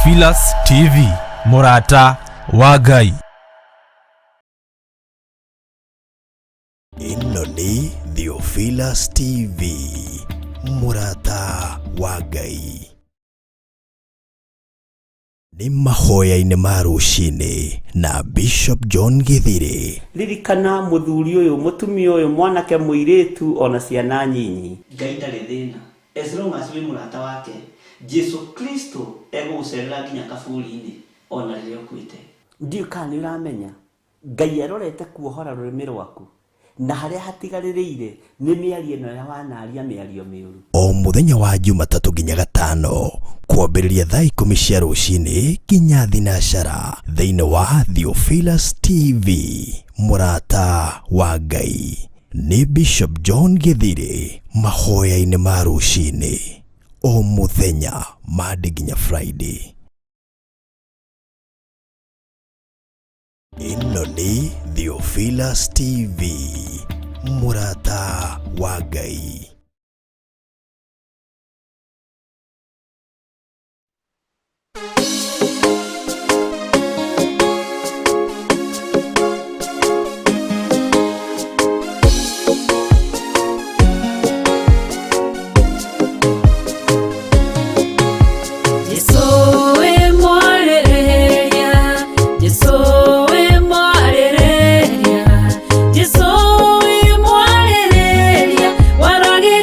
Theophilus TV, Murata wa Ngai. Ino ni Theophilus TV, Murata wa Ngai. Ni mahoya-inĩ ma rũcinĩ na Bishop John Githiri. Ririkana muthuri uyu mutumia uyu mwanake muiritu ona ciana nyinyi. Ngai ndarĩ thĩna. As long as we murata wake, Jesu Kristo egũgũcerera nginya kaburi-inĩ ona rĩrĩa ũkuĩte. Ndiũ kana nĩ ũramenya Ngai arorete kuohora rũrĩmĩ rwaku na harĩa hatigarĩrĩire nĩ mĩario ĩno ya wanaria mĩario mĩũru. O mũthenya wa Jumatatu nginya Gatano kwambĩrĩria thaa 10 cia rũcinĩ nginya thinacara thĩinĩ wa Theophilus TV, Murata wa Ngai. Ni Bishop John Githiri, mahoya-inĩ ma rũcinĩ o mũthenya Monday nginya Friday. Ino ni Theophilus TV, Murata wa Ngai. Warage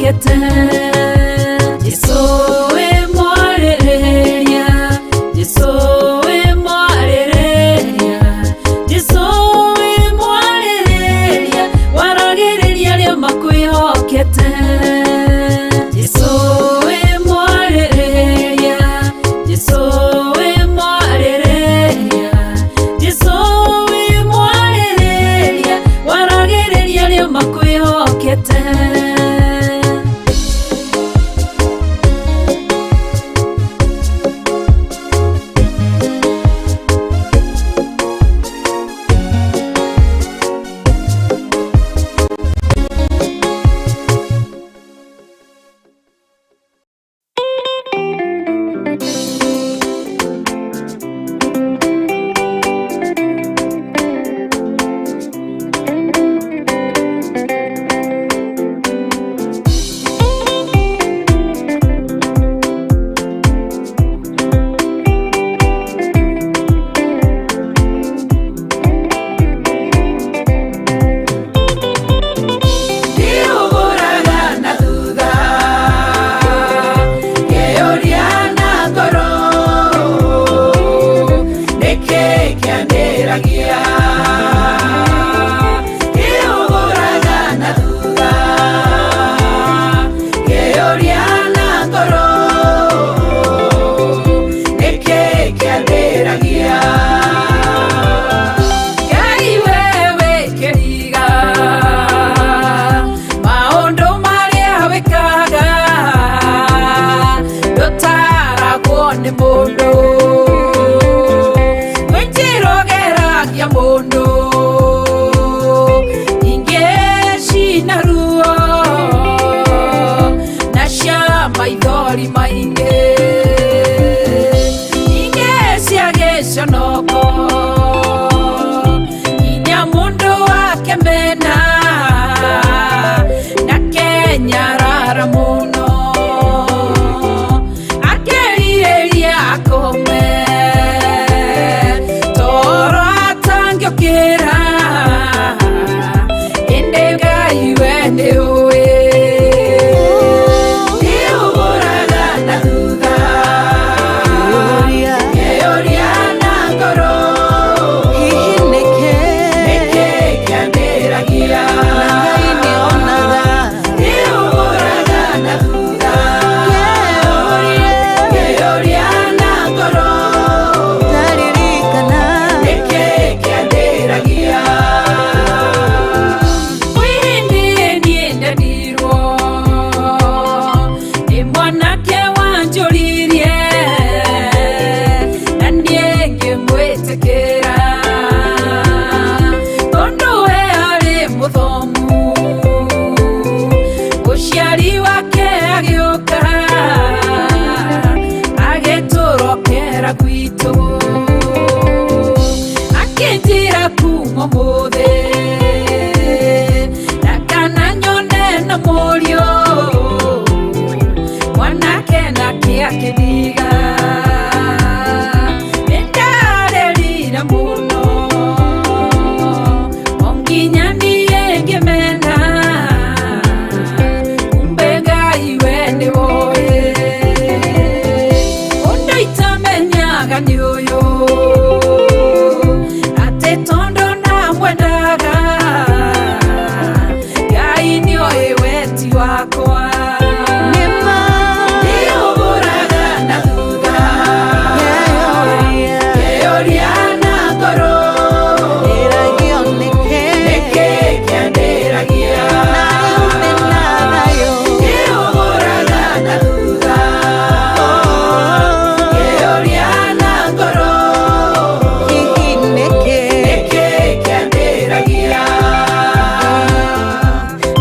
kwĩhokete. Jesũ wĩ mwarĩrĩria, Jesũ wĩ mwarĩrĩria, Jesũ wĩ mwarĩrĩria, waragĩrĩria arĩa makwĩhokete. Jesũ wĩ mwarĩrĩria, Jesũ wĩ mwarĩrĩria, Jesũ wĩ mwarĩrĩria, waragĩrĩria arĩa makwĩhokete.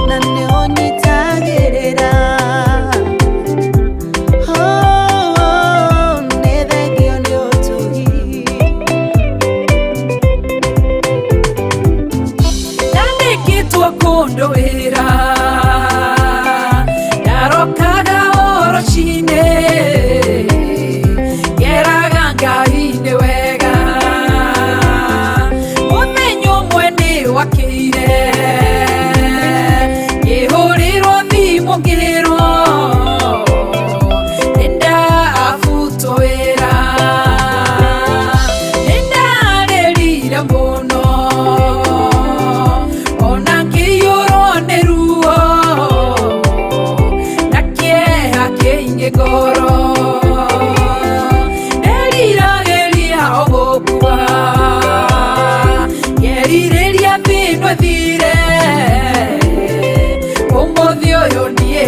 Na nĩ ũnyitagĩrĩra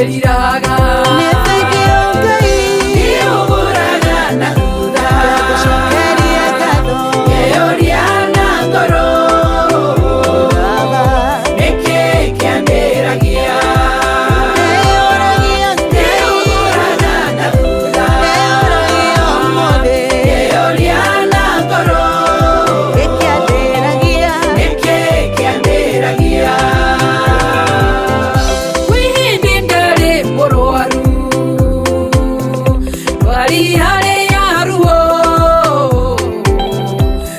ngeriraga nĩũgũraga na thutha ngeyoria na ngoro nĩkĩ kĩambĩragia nĩũgũraga na thutha ngeyoria na ngoro nĩkĩ kĩambĩragia kwĩhĩndĩ ndarĩ mũrwaru ndwari harĩa ruo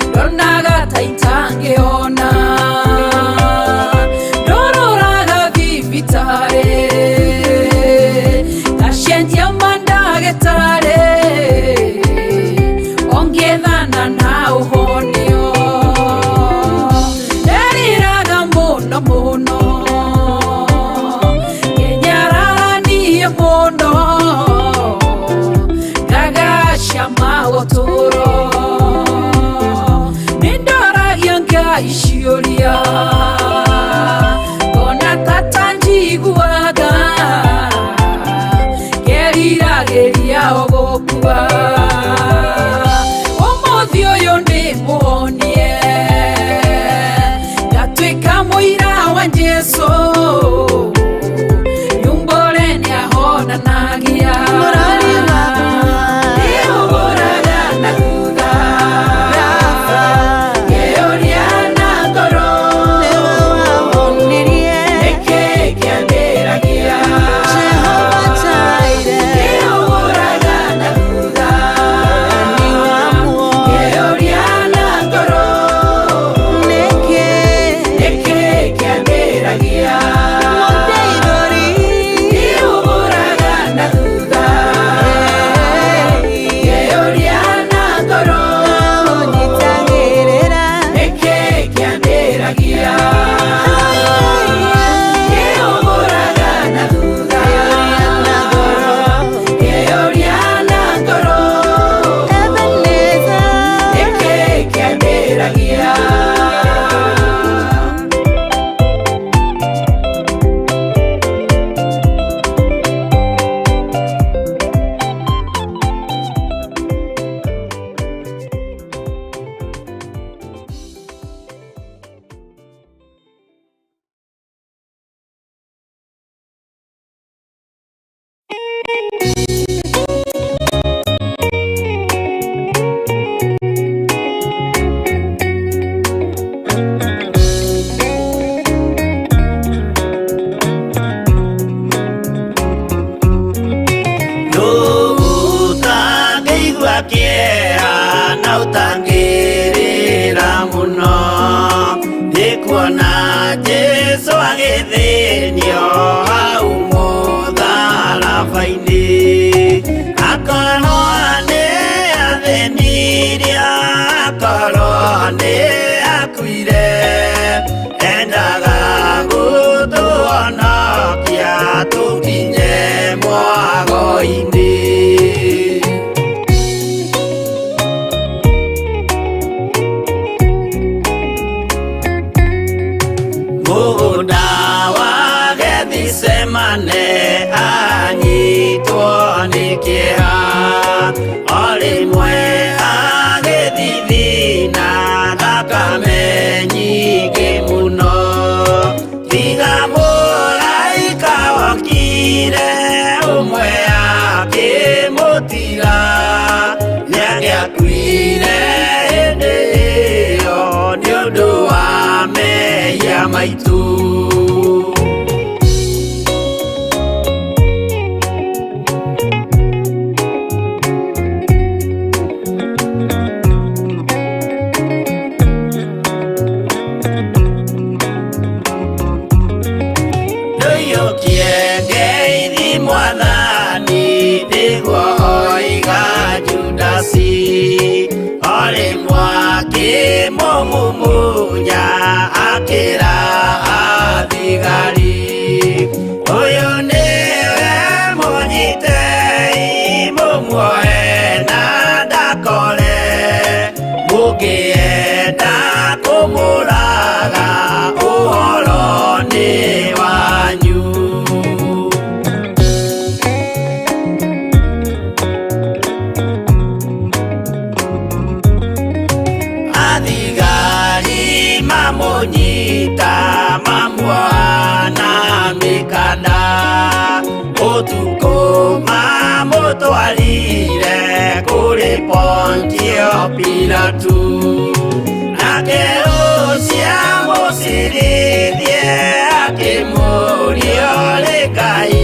ndonaga ta itangĩhona ndororaga thibitarĩ ngacenjia mandagĩtarĩ ongethana na ũhonio nderĩraga mũno mũno ngenyararania mũno ngagasha magũtũro nĩndoragia Ngai ciũria ngona tata njiguaga ngeriragĩria o gũkua ũmũthĩ ũyũ ndĩmũhonie ngatuĩka mũira wa Jesũ nyumbũre nĩahonanagia nĩũgũraga na thutha ngeyoria na ngoro nĩkĩ kĩambĩragia nĩũgũraga na thutha ngeyoria na ngoro nĩkĩ kĩambĩragia nĩũgũraga na thutha ngeyoria na ngoro nĩkĩ kĩambĩragia nĩũgũraga na thutha ngeyoria na ngoro nĩkĩ kĩambĩragia Utangĩigua kĩeha na ũtangĩrĩra mũno nĩkuona Jesũ agĩthĩnio hau mũtharaba-inĩ akorwo nĩ athĩnirie akorwo nĩ akuire endaga gũtũhonokia tũkinye mwago-inĩ mũgũnda wa Gethisemane anyitwo nĩ kĩeha o rĩmwe agĩthithina thakame nyingĩ mũno tiga mũraika wokire ũmwe akĩmũtiga nĩangĩakuire hĩndĩ ĩyo nĩ ũndũ wa mehia maitũ ndũiyũkie ngeithi Mwathani nĩguo oiga Judasi o rĩmwe akĩmũmumunya akĩra athigari ũyũ nĩwe mũnyitei mũmuoe na ndakore mũngĩenda kũmũraga ũhoro nĩ wanyu iratu nake ucia mũcirithie akĩmũria ũrĩ Ngai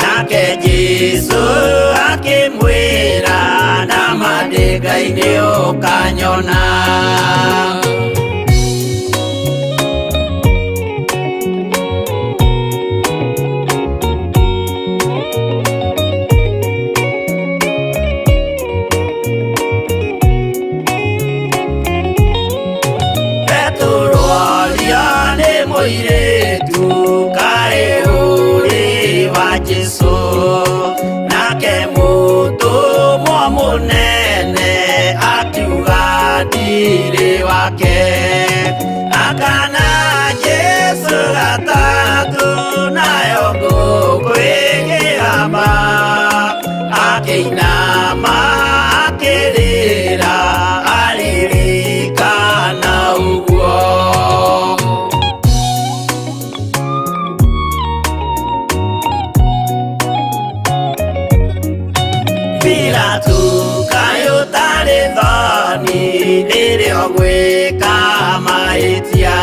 nake Jesũ akĩmwĩra nama ndĩ Ngai nĩ ũkanyona. Mũirĩtu kaĩ ũrĩ wa Jesũ nake mũtũmwo mũnene akiuga ndirĩ wake akana Jesũ gatatũ nayo ngũkũ ĩkĩgamba akĩinama akĩrĩra aririkana ũguo. Pilatu kaĩ ũtarĩ thoni rĩrĩa ũgwĩka mahĩtia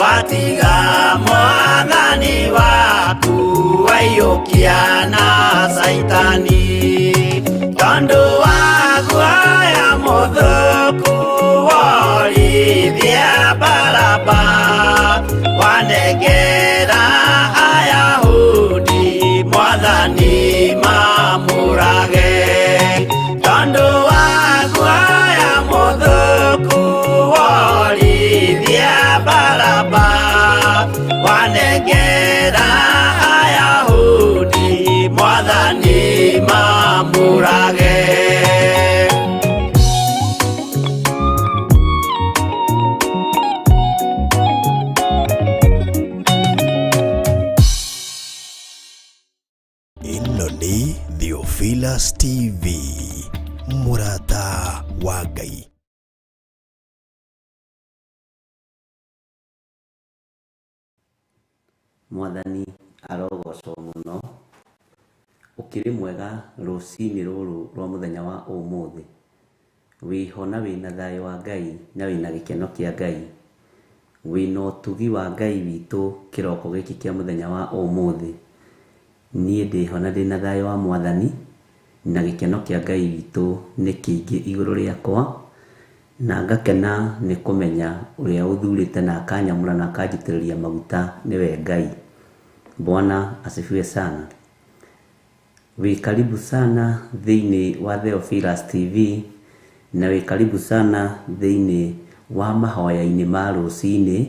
watiga mwathani waku waiyũkia na Saitani tondũ wa guoya mũthũku worithia Baraba wanengera Ayahudi mwathani mamũrage tondũ wa guoya mũthũku worithia Baraba wanengera Ayahudi mwathani mamũrage. Ĩno nĩ Theophilus TV, mũrata wa Ngai. Mwathani arogocwo mũno ũkĩrĩ mwega rũcinĩ rũrũ rwa mũthenya wa ũmũthĩ wĩho na wĩna thayũ wa Ngai na wĩna gĩkeno kĩa Ngai wĩna ũtugi wa Ngai witũ kĩroko gĩkĩ kĩa mũthenya wa ũmũthĩ. Niĩ ndĩho na ndĩna thayũ wa Mwathani na gĩkeno kĩa Ngai witũ nĩ kĩingĩ igũrũ rĩakwa na ngakena nĩ kũmenya ũrĩa ũthurĩte na akanyamũra na akanjitĩrĩria maguta nĩwe Ngai. Bwana asifiwe sana. Wĩ karibu sana thĩinĩ wa Theophilus TV na wĩ karibu sana thĩinĩ wa mahoya-inĩ ma rũcinĩ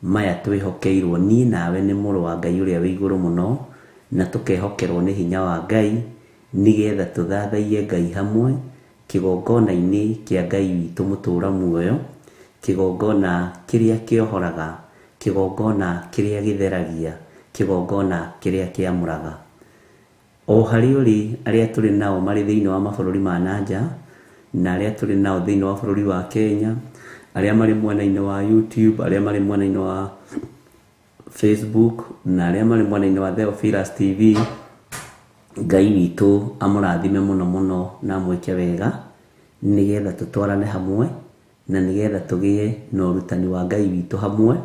maya twĩhokeirwo niĩ nawe nĩ mũrũ wa Ngai ũrĩa wĩ igũrũ mũno na tũkehokerwo nĩ hinya wa Ngai nĩgetha tũthathaiye Ngai hamwe kĩgongona-inĩ kĩa Ngai witũ mũtũra muoyo, kĩgongona kĩrĩa kĩohoraga, kĩgongona kĩrĩa gĩtheragia, kĩgongona kĩrĩa kĩamũraga. O harĩ ũrĩ arĩa tũrĩ nao marĩ thĩinĩ wa mabũrũri ma nanja na arĩa tũrĩ nao thĩinĩ wa bũrũri wa Kenya, arĩa marĩ mwena-inĩ wa YouTube, arĩa marĩ mwena-inĩ wa Facebook na arĩa marĩ mwena-inĩ wa Theophilus TV, Ngai witũ amũrathime mũno mũno na amwĩke wega nĩgetha tũtwarane hamwe na nĩgetha tũgĩe na ũrutani wa Ngai witũ hamwe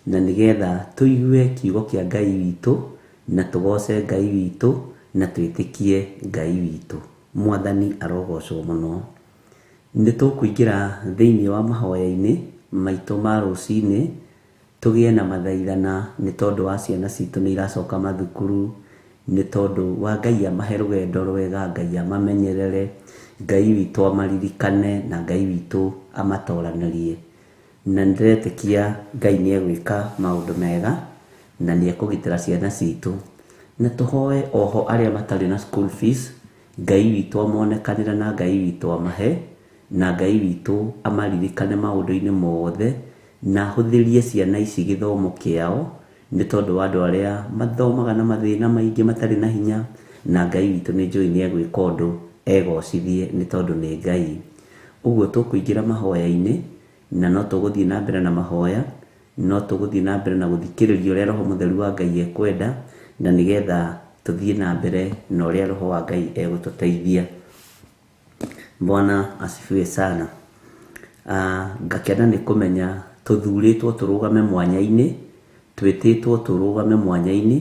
na nĩgetha tũigue kiugo kĩa Ngai witũ na tũgoce Ngai witũ na twĩtĩkie Ngai witũ. Mwathani arogocwo mũno. Nĩ tũkũingĩra thĩinĩ wa mahoya-inĩ maitũ ma rũcinĩ tũgĩe na mathaithana nĩ tondũ wa ciana citũ nĩ iracoka mathukuru, nĩ tondũ wa Ngai amahe rũgendo rwega, Ngai amamenyerere, Ngai witũ amaririkane na Ngai witũ amatoranĩrie. Na nĩndĩretĩkia Ngai nĩ egwĩka maũndũ mega na nĩ ekũgitĩra ciana citũ. Na tũhoe oho arĩa matarĩ na school fees, Ngai witũ amonekanĩre na Ngai witũ amahe na Ngai witũ amaririkane maũndũ-inĩ mothe na ahũthĩrie ciana ici gĩthomo kĩao nĩ tondũ wa andũ arĩa mathomaga na mathĩna maingĩ matarĩ na hinya na Ngai witũ nĩ njũĩ nĩ egwĩka ũndũ egocithie nĩ tondũ nĩ Ngai. Ũguo tũkũingĩra mahoya-inĩ na no tũgũthiĩ na mbere na mahoya, no tũgũthiĩ na mbere na gũthikĩrĩria ũrĩa Roho Mũtheru wa Ngai ekwenda na nĩgetha tũthiĩ na mbere na ũrĩa Roho wa Ngai egũtũteithia. Bwana asifiwe sana. Ngakena nĩ kũmenya tũthurĩtwo tũrũgame mwanya-inĩ, twĩtĩtwo tũrũgame mwanya-inĩ,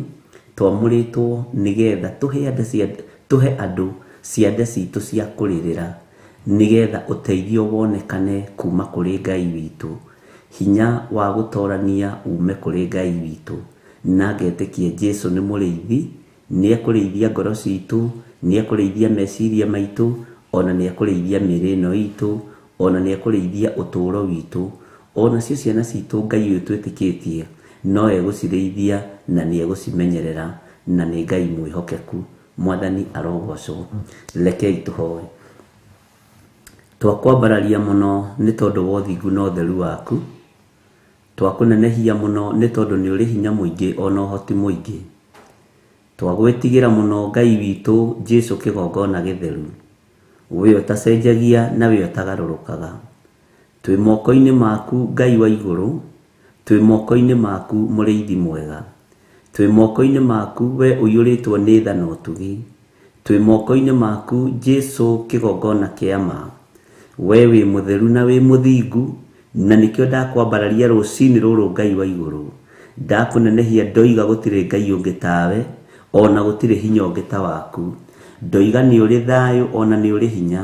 twamũrĩtwo nĩgetha tũhe andũ ciande citũ cia kũrĩrĩra, nĩgetha ũteithio wonekane kuma kũrĩ Ngai witũ, hinya wa gũtorania ume kũrĩ Ngai witũ. Na ngetĩkia Jesũ nĩ mũrĩithi, nĩ ekũrĩithia ngoro citũ, nĩ ekũrĩithia meciria maitũ, ona nĩ ekũrĩithia mĩĩrĩ ĩno itũ, ona nĩ ekũrĩithia ũtũũro witũ, ona cio ciana citũ Ngai ũyũ twĩtĩkĩtie no egũcirĩithia na nĩ egũcimenyerera, na nĩ Ngai mwĩhokeku. Mwathani arogocwo. Rekei tũhoe. Twakwambararia mũno nĩ tondũ wa ũthingu na ũtheru waku, twakũnenehia mũno nĩ tondũ nĩ ũrĩ hinya mũingĩ ona ũhoti mũingĩ, twagwĩtigĩra mũno Ngai witũ Jesũ kĩgongona gĩtheru, we ũtacenjagia na we ũtagarũrũkaga. Twĩ moko-inĩ maku Ngai wa igũrũ, twĩ moko-inĩ maku mũrĩithi mwega, twĩ moko-inĩ maku we ũiyũrĩtwo nĩ tha na ũtugi, twĩ moko-inĩ maku Jesũ kĩgongona kĩa ma, we wĩ mũtheru na wĩ mũthingu, na nĩkĩo ndakwambararia rũcinĩ rũrũ Ngai wa igũrũ, ndakũnenehia ndoiga gũtirĩ Ngai ũngĩ tawe, ona gũtirĩ hinya ũngĩ ta waku. Ndoiga nĩ ũrĩ thayũ ona nĩ ũrĩ hinya,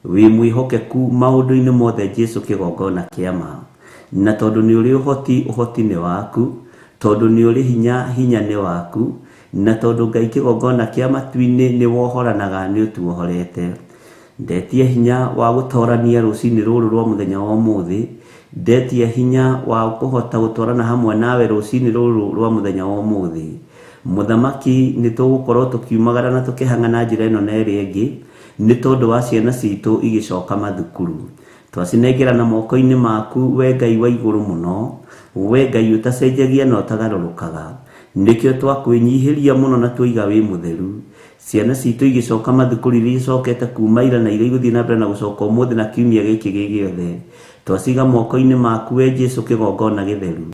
wĩ mwĩhokeku maũndũ-inĩ mothe Jesũ kĩgongona kĩa ma. Na tondũ nĩ ũrĩ ũhoti, ũhoti nĩ waku, tondũ nĩ ũrĩ hinya, hinya nĩ waku, na tondũ Ngai kĩgongona kĩa matu-inĩ nĩ wohoranaga nĩ ũtuohorete. Ndetia hinya wa gũtorania rũcinĩ rũrũ rwa mũthenya wa ũmũthĩ, ndetia hinya wa kũhota gũtwarana hamwe nawe rũcinĩ rũrũ rwa mũthenya wa ũmũthĩ. Mũthamaki nĩ tũgũkorwo tũkiumagara na tũkĩhang'ana njĩra ĩno na ĩrĩa ĩngĩ, nĩ tondũ wa ciana citũ igĩcoka mathukuru. Twacinengerana moko-inĩ maku we Ngai wa igũrũ mũno, we Ngai ũtacenjagia na ũtagarũrũkaga, nĩkĩo twakwĩnyihĩria mũno na twoiga wĩ mũtheru. Ciana citũ igĩcoka mathukuru iria icokete kuma ira na iria igũthiĩ na mbere na gũcoka ũmũthĩ na kiumia gĩkĩ gĩothe, twaciga moko-inĩ maku we Jesũ kĩgongona gĩtheru,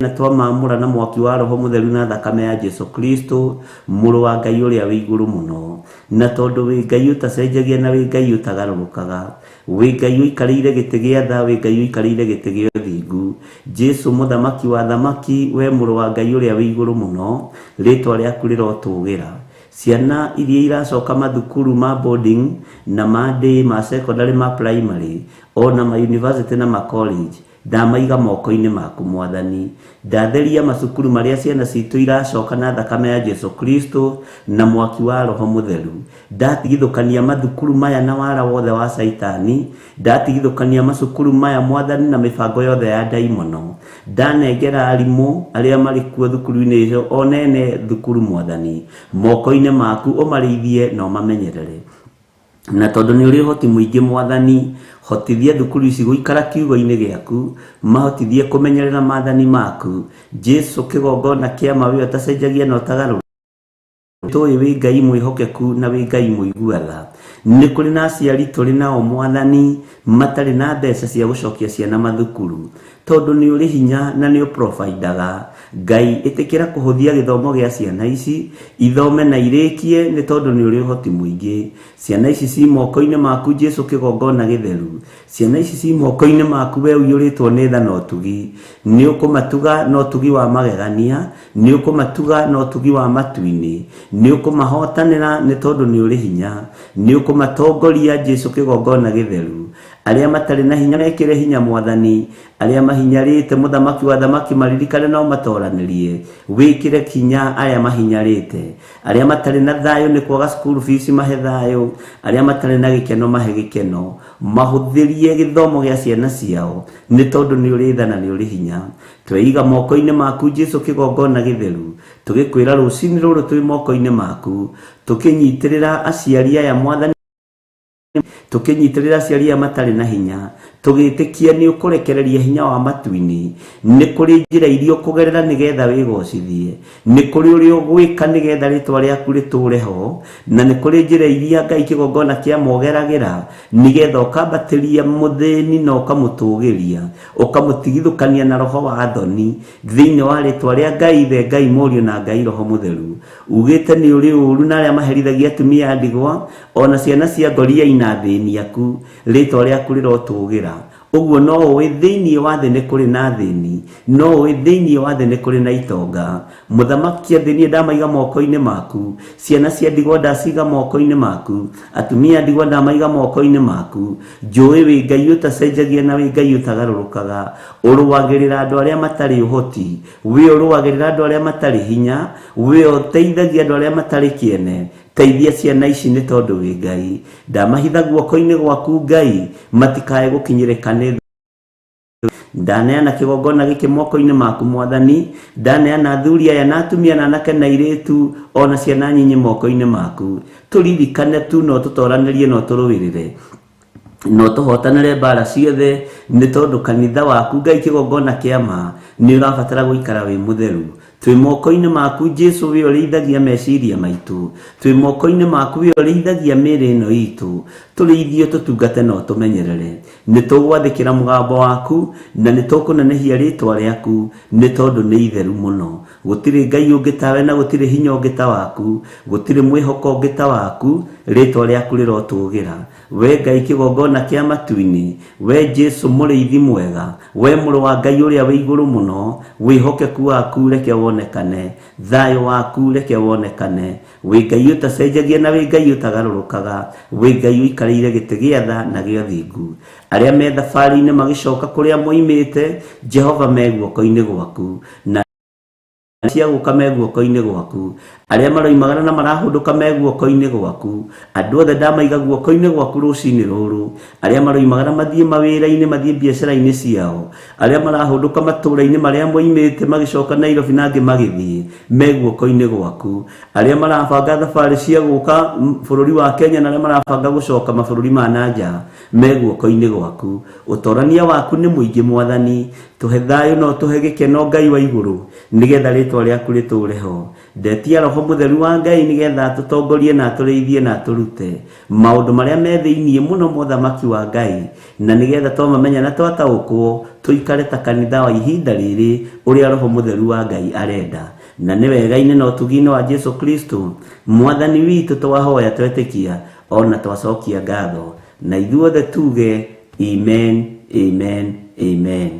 na twamamũra na mwaki wa Roho Mũtheru na thakame ya Jesũ Kristo, mũrũ wa Ngai ũrĩa wĩ igũrũ mũno. Na tondũ wĩ Ngai ũtacenjagia na wĩ Ngai ũtagarũrũkaga, wĩ Ngai ũikarĩire gĩtĩ gĩa tha, wĩ Ngai ũikarĩire gĩtĩ gĩa ũthingu, Jesũ mũthamaki wa thamaki, we mũrũ wa Ngai ũrĩa wĩ igũrũ mũno, rĩtwa rĩaku rĩrotũgĩra. Ciana iria iracoka mathukuru ma boarding na ma day, ma secondary, ma primary, ona ma university na ma college, ndamaiga moko-inĩ maku Mwathani. Ndatheria macukuru marĩa ciana citũ iracoka na thakame ya Jesũ Kristo na mwaki wa Roho Mũtheru. Ndatigithũkania mathukuru maya na wara wothe wa Saitani, ndatigithũkania macukuru maya Mwathani na mĩbango yothe ya ndaimono. Ndanengera arimũ arĩa marĩ kuo thukuru-inĩ icio, onene thukuru Mwathani, moko-inĩ maku ũmarĩithie na ũmamenyerere. Na tondũ nĩ ũrĩ ũhoti mũingĩ Mwathani, hotithia thukuru ici gũikara kiugo-inĩ gĩaku, mahotithie kũmenyerera maathani maku. Jesũ kĩgongona kĩa ma we ũtacenjagia na ũtagarũrũkaga, tũĩ wĩ Ngai mwĩhokeku na wĩ Ngai mũigua tha. Nĩ kũrĩ na aciari tũrĩ nao Mwathani matarĩ na mbeca cia gũcokia ciana mathukuru, tondũ nĩ ũrĩ hinya na nĩ ũprovidaga. Ngai ĩtĩkĩra kũhũthia gĩthomo gĩa ciana ici, ithome na irĩkie, nĩ tondũ nĩ ũrĩ ũhoti mũingĩ. Ciana ici ci moko-inĩ maku Jesũ kĩgongona gĩtheru, ciana ici ci moko-inĩ maku we ũiyũrĩtwo nĩ tha na ũtugi. Nĩ ũkũmatuga na ũtugi wa magegania, nĩ ũkũmatuga na ũtugi wa matu-inĩ, nĩ ũkũmahotanĩra nĩ tondũ nĩ ũrĩ hinya, nĩ ũkũmatongoria Jesũ kĩgongona gĩtheru. Arĩa matarĩ na hinya mekĩre hinya Mwathani, arĩa mahinyarĩte mũthamaki wa thamaki maririkane no matoranĩrie, wĩkĩre hinya arĩa mahinyarĩte. Arĩa matarĩ na thayũ nĩ kwaga school fees mahe thayũ, arĩa matarĩ na gĩkeno mahe gĩkeno, mahũthĩrie gĩthomo gĩa ciana ciao, nĩ tondũ nĩ ũrĩ tha na nĩ ũrĩ hinya. Tweiga moko-inĩ maku Jesũ kĩgongona gĩtheru, tũgĩkwĩra rũcinĩ rũrũ twĩ moko-inĩ maku, tũkĩnyitĩrĩra aciari aya Mwathani, tũkĩnyitĩrĩra aciari aya matarĩ na hinya, tũgĩtĩkia nĩ ũkũrekereria hinya wa matu-inĩ. Nĩ kũrĩ njĩra iria ũkũgerera nĩgetha wĩgocithie, nĩ kũrĩ ũrĩa ũgwĩka nĩgetha rĩtwa rĩaku rĩtũre ho, na nĩ kũrĩ njĩra iria Ngai kĩgongona kĩa mogeragĩra nĩgetha ũkambatĩria mũthĩni na ũkamũtũgĩria, ũkamũtigithũkania na roho wa thoni thĩinĩ wa rĩtwa rĩa Ngai Ithe, Ngai Mũriũ na Ngai Roho Mũtheru. Ugĩte nĩ ũrĩ ũru na arĩa maherithagia atumia a ndigwa, ona ciana cia ngoria na thĩni aku rĩtwa rĩaku rĩrotũgĩra. Ũguo no ũĩ thĩinĩ wa thĩ nĩ kũrĩ na thĩni, no ũĩ thĩinĩ wa thĩ nĩ kũrĩ na itonga. Mũthamaki thĩ niĩ ndamaiga moko-inĩ maku, ciana cia ndigwa ndaciga moko-inĩ maku, atumia ndigwa ndamaiga moko-inĩ maku. Njũĩ wĩ Ngai ũtacenjagia na wĩ Ngai ũtagarũrũkaga, ũrũagĩrĩra andũ arĩa matarĩ ũhoti, wĩ ũrũagĩrĩra andũ arĩa matarĩ hinya, wĩ ũteithagia andũ arĩa matarĩ kĩene. Teithia ciana ici nĩ tondũ wĩ Ngai. Ndamahitha guoko-inĩ gwaku Ngai, matikae gũkinyĩrĩka nĩ ndaneana kĩgongona gĩkĩ moko-inĩ maku Mwathani. Ndaneana athuri aya na atumia na anake na airĩtu ona ciana nyinyi moko-inĩ maku. Tũririkane tu no tũtoranĩrie no tũrũĩrĩre no tũhotanĩre mbara ciothe, nĩ tondũ kanitha waku Ngai kĩgongona kĩama nĩ ũrabatara gũikara wĩ mũtheru. Twĩ moko-inĩ maku Jesu, wĩ ũrĩithagia meciria maitũ. Twĩ moko-inĩ maku, wĩ ũrĩithagia mĩĩrĩ ĩno itũ. Tũrĩithio tũtungate no tũmenyerere. Nĩ tũgwathĩkĩra mũgambo waku na nĩ tũkũnenehia rĩtwa rĩaku, nĩ tondũ nĩ itheru mũno. Gũtirĩ Ngai ũngĩ tawe na gũtirĩ hinya ũngĩ ta waku, gũtirĩ mwĩhoko ũngĩ ta waku. Rĩtwa rĩaku rĩrotũgĩra. We Ngai kĩgongona kĩa matu-inĩ, we Jesu mũrĩithi mwega, we mũrũ wa Ngai ũrĩa wĩ igũrũ mũno. Wĩhokeku waku reke wonekane, thayũ waku reke wonekane. Wĩ Ngai ũtacenjagia na wĩ Ngai ũtagarũrũkaga, wĩ Ngai ũikarĩire gĩtĩ gĩa tha na gĩa ũthingu. Arĩa me thabarĩ-inĩ magĩcoka kũrĩa moimĩte, Jehova me guoko-inĩ gwaku na cia gũka me guoko-inĩ gwaku. Arĩa maroimagara na marahũndũka me guoko-inĩ gwaku. Andũ othe ndamaiga guoko-inĩ gwaku rũcinĩ rũrũ. Arĩa maroimagara mathiĩ mawĩra-inĩ, mathiĩ biacara-inĩ ciao, arĩa marahũndũka matũũra-inĩ marĩa moimĩte magĩcoka Nairobi na angĩ magĩthiĩ, me guoko-inĩ gwaku. Arĩa marabanga thabarĩ cia gũka bũrũri wa Kenya na arĩa marabanga gũcoka mabũrũri ma nanja, me guoko-inĩ gwaku. Ũtorania waku nĩ mũingĩ Mwathani. Tũhe thayũ no tũhe gĩkeno Ngai wa igũrũ, nĩgetha rĩtwa rĩaku rĩtũũre ho. Ndetia Roho Mũtheru wa Ngai nĩgetha tũtongorie na tũrĩithie na tũrute maũndũ marĩa me thĩinĩ mũno mũthamaki wa Ngai, na nĩgetha twamamenya na twataũkwo tũikare ta kanitha wa ihinda rĩrĩ ũrĩa Roho Mũtheru wa Ngai arenda. Na nĩ wega-inĩ na ũtugi-inĩ wa Jesu Kristo Mwathani witũ twahoya twetĩkia ona twacokia ngatho, na ithuothe tuge amen, amen, amen.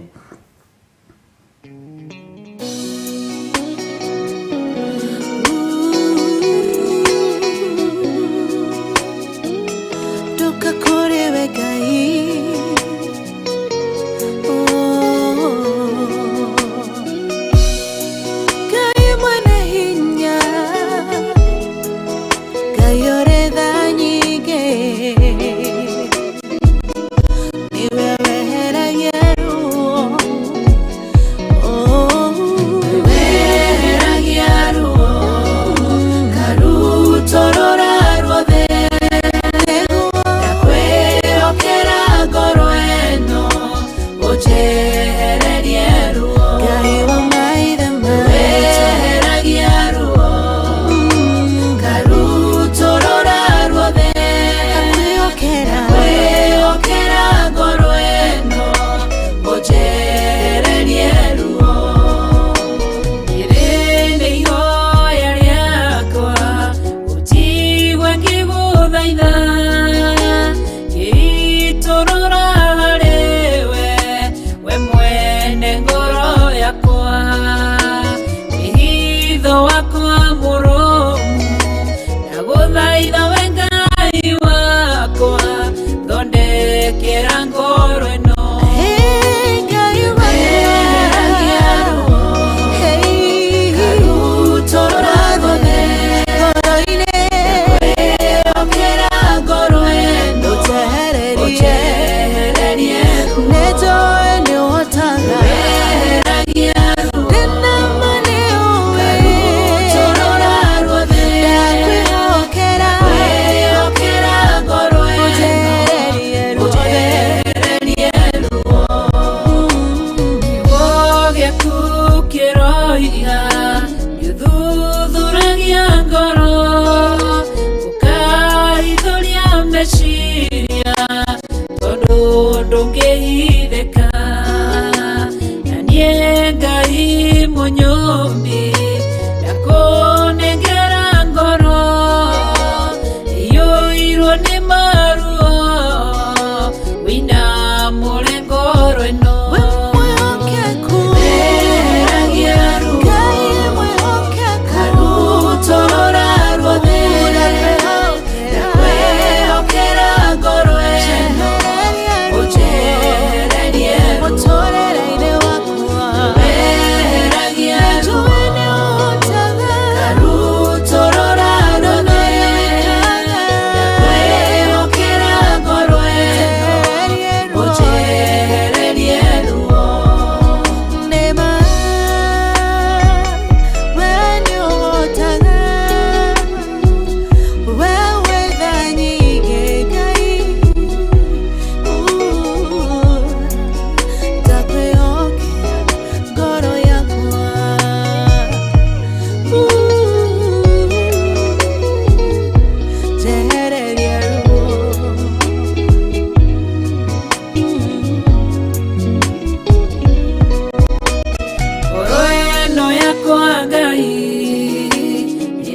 Ni maruo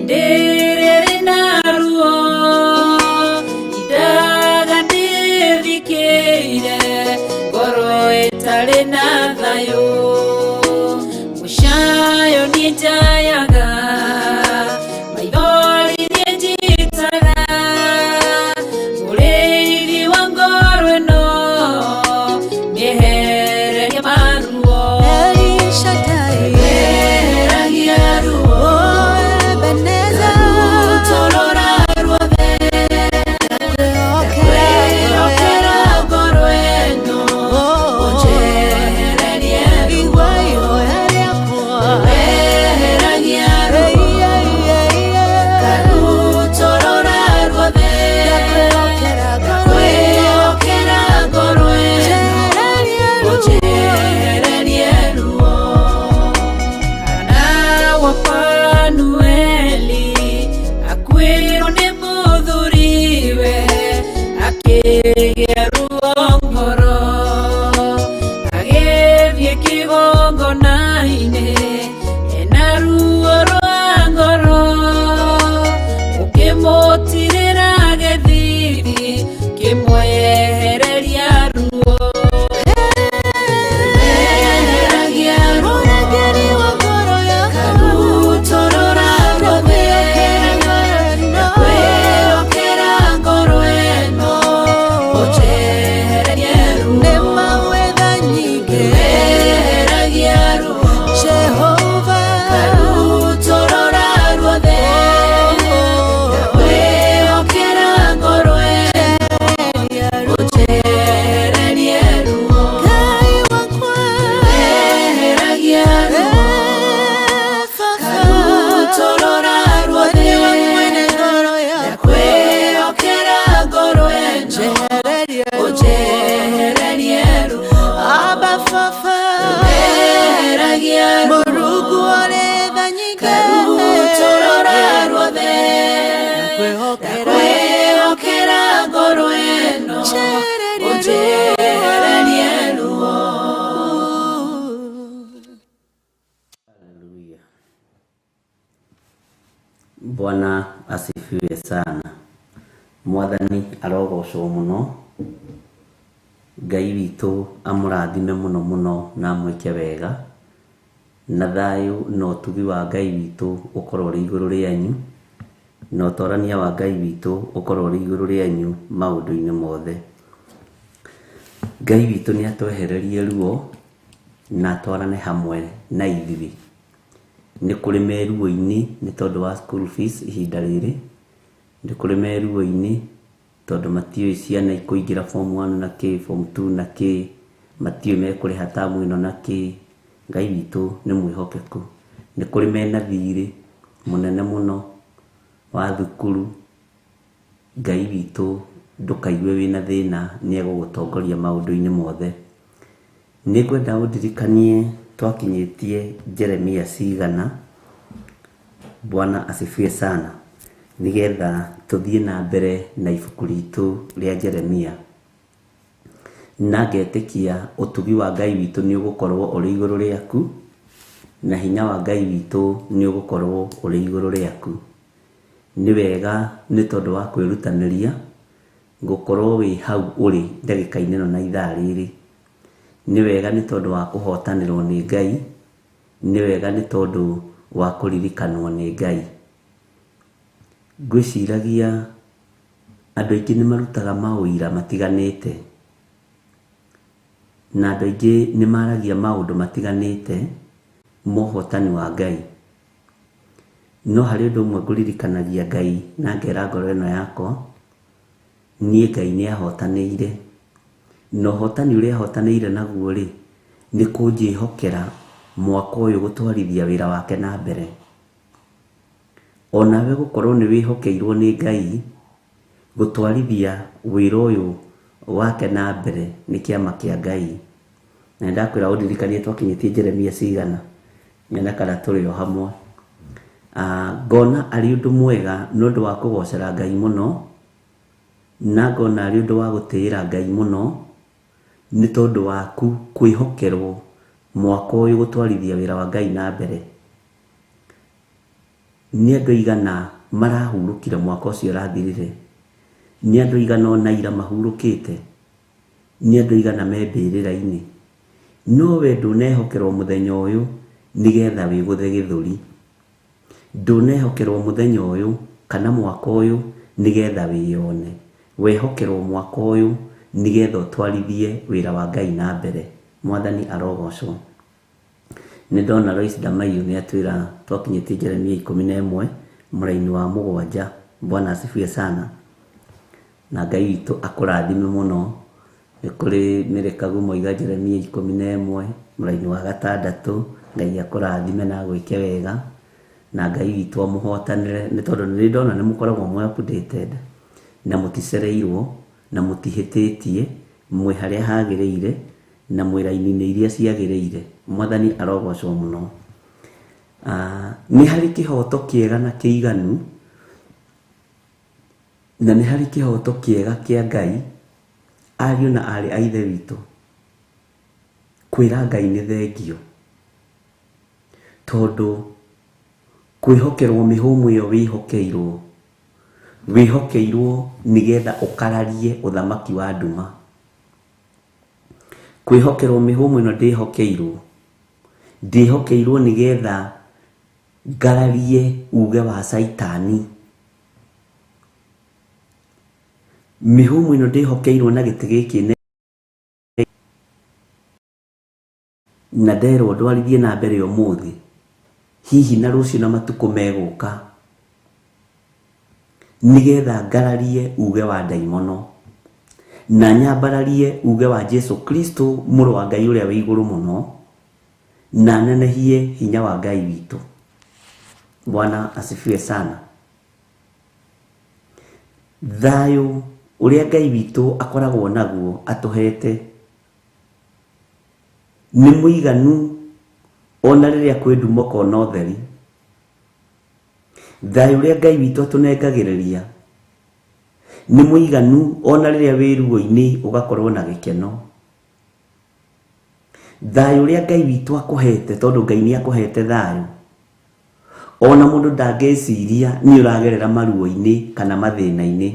Indere naruo idaga ndithikire ngoro itari na thayo mushayo nijayaga maithori njitaga mureiri wa ngoro ino niehereria maruo Eragia ruo Ebeneza Torora ruothe Kweyokera ngoro eno Ojehererie ruo Eragia ruo Karutorora ruothe Kweyokera ngoro eno Ojehererie ruo Panueli akwiro ni muthuriwe akigĩa ruo ngoro agĩthiĩ kĩgongona-inĩ ena ruo rwa ngoro ũkĩmũtirĩra gĩthiri kĩmwehereria ruo Bwana asifiwe sana. Mwathani arogocwo muno. Ngai witũ amũrathime muno muno na amwĩke wega. Na thayũ na ũtugi wa Ngai witũ ũkorwo ũrĩ igũrũ rĩanyu. Na ũtorania wa Ngai witũ ũkorwo ũrĩ igũrũ rĩanyu maũndũ-inĩ mothe. Ngai witũ nĩ atwehererie ruo na atwarane hamwe na ithuĩ. Nĩ kũrĩ meruo-inĩ nĩ tondũ wa school fees ihinda rĩrĩ. Nĩ kũrĩ meruo-inĩ tondũ matiũĩ ciana ikũingĩra form 1 na kĩ, form 2 na kĩ, matiũĩ mekũrĩha tamu ĩno na kĩ. Ngai witũ nĩ mwĩhokeku. Nĩ kũrĩ mena thirĩ mũnene mũno wa thukuru. Ngai witũ ndũkaigue wĩna thĩna, nĩ egũgũtongoria maũndũ-inĩ mothe. Nĩ ngwenda ũndirikanie twakinyĩtie Jeremia cigana. Bwana asifiwe sana. Nigetha tũthiĩ na mbere na ibuku ritũ rĩa Jeremia. Na ngetĩkia ũtugi wa Ngai witũ nĩ ũgũkorwo ũrĩ igũrũ rĩaku, na hinya wa Ngai witũ nĩ ũgũkorwo ũrĩ igũrũ rĩaku. Nĩ wega nĩ tondũ wa kwĩrutanĩria gũkorwo wĩ hau ũrĩ ndagĩka-inĩ ĩno na ithaa rĩrĩ. Nĩ wega nĩ tondũ wa kũhotanĩrwo nĩ Ngai. Nĩ wega nĩ tondũ wa kũririkanwo nĩ Ngai. Ngwĩciragia andũ aingĩ nĩ marutaga maũira matiganĩte, na andũ aingĩ nĩ maragia maũndũ matiganĩte mohotani wa Ngai. No harĩ ũndũ ũmwe ngũririkanagia Ngai na ngera ngoro ĩno yakwa, niĩ Ngai nĩ ahotanĩire. Na ũhotani ũrĩa ahotanĩire naguo rĩ, nĩ kũnjĩhokera mwaka ũyũ gũtwarithia wĩra wake na mbere. Onawe gũkorwo nĩ wĩhokeirwo nĩ Ngai gũtwarithia wĩra ũyũ wake na mbere nĩ kĩama kĩa Ngai. Na ndakwĩra ũndirikanie twakinyĩtie Jeremia cigana, nyona kana tũrĩ o hamwe. Ngona arĩ ũndũ mwega nĩ ũndũ wa kũgocera Ngai mũno, na ngona arĩ ũndũ wa gũtĩĩra Ngai mũno nĩ tondũ waku kwĩhokerwo mwaka ũyũ gũtwarithia wĩra wa Ngai na mbere. nĩ andũ aigana marahurũkire mwaka ũcio ũrathirire? Nĩ andũ aigana ona ira mahurũkĩte? Nĩ andũ aigana me mbĩrĩra-inĩ? No we ndũnehokerwo mũthenya ũyũ nĩgetha wĩgũthe gĩthũri. Ndũnehokerwo mũthenya ũyũ kana mwaka ũyũ nĩgetha wĩyone. Wehokerwo mwaka ũyũ nĩgetha ũtwarithie wĩra wa Ngai na mbere. Mwathani arogocwo. Nĩ ndona Lois Damaiyo nĩ atwĩra twakinyĩtie Jeremia 11 mũraini wa 7. Bwana asifiwe sana. Na Ngai witũ akũrathime mũno. Nĩ kũrĩ Mĩrĩkagu moiga Jeremia 11 mũraini wa 6. Ngai akũrathime na gwĩke wega. Na Ngai witũ amũhotanĩre nĩ tondũ nĩ ndona nĩ mũkoragwo mwe updated na mũticereirwo na mũtihĩtĩtie, mwĩ harĩa hagĩrĩire na mwĩ raini-inĩ iria ciagĩrĩire. Mwathani arogocwo mũno. Nĩ harĩ kĩhoto kĩega na kĩiganu, na nĩ harĩ kĩhoto kĩega kĩa Ngai ariũ na arĩ a ithe witũ kwĩra Ngai nĩ thengio, tondũ kwĩhokerwo mĩhũmũ ĩyo wĩhokeirwo nĩgetha ũkararie ũthamaki wa nduma. Kwĩhokerwo mĩhũmũ ĩno ndĩhokeirwo nĩgetha ngararie uge wa Saitani. Mĩhũmũ ĩno ndĩhokeirwo na gĩtĩ gĩkĩ na nderwo ndwarithie na mbere ũmũthĩ, hihi na rũciũ na matukũ megũka, nĩgetha ngararie uge wa ndaimono na nyambararie uge wa Jesu Kristo mũrũ wa Ngai ũrĩa wĩ igũrũ mũno, na nenehie hinya wa Ngai witũ. Bwana asifiwe sana. Thayũ ũrĩa Ngai witũ akoragwo naguo atũhete nĩ mũiganu ona rĩrĩa kwĩ ndumoko na ũtheri. Thayũ ũrĩa Ngai witũ atũnengagĩrĩria nĩ mũiganu ona rĩrĩa wĩ ruo-inĩ ũgakorwo na gĩkeno. Thayũ ũrĩa Ngai witũ akũhete, tondũ Ngai nĩ akũhete thayũ, ona mũndũ ndangĩciria nĩ ũragerera maruo-inĩ kana mathĩna-inĩ.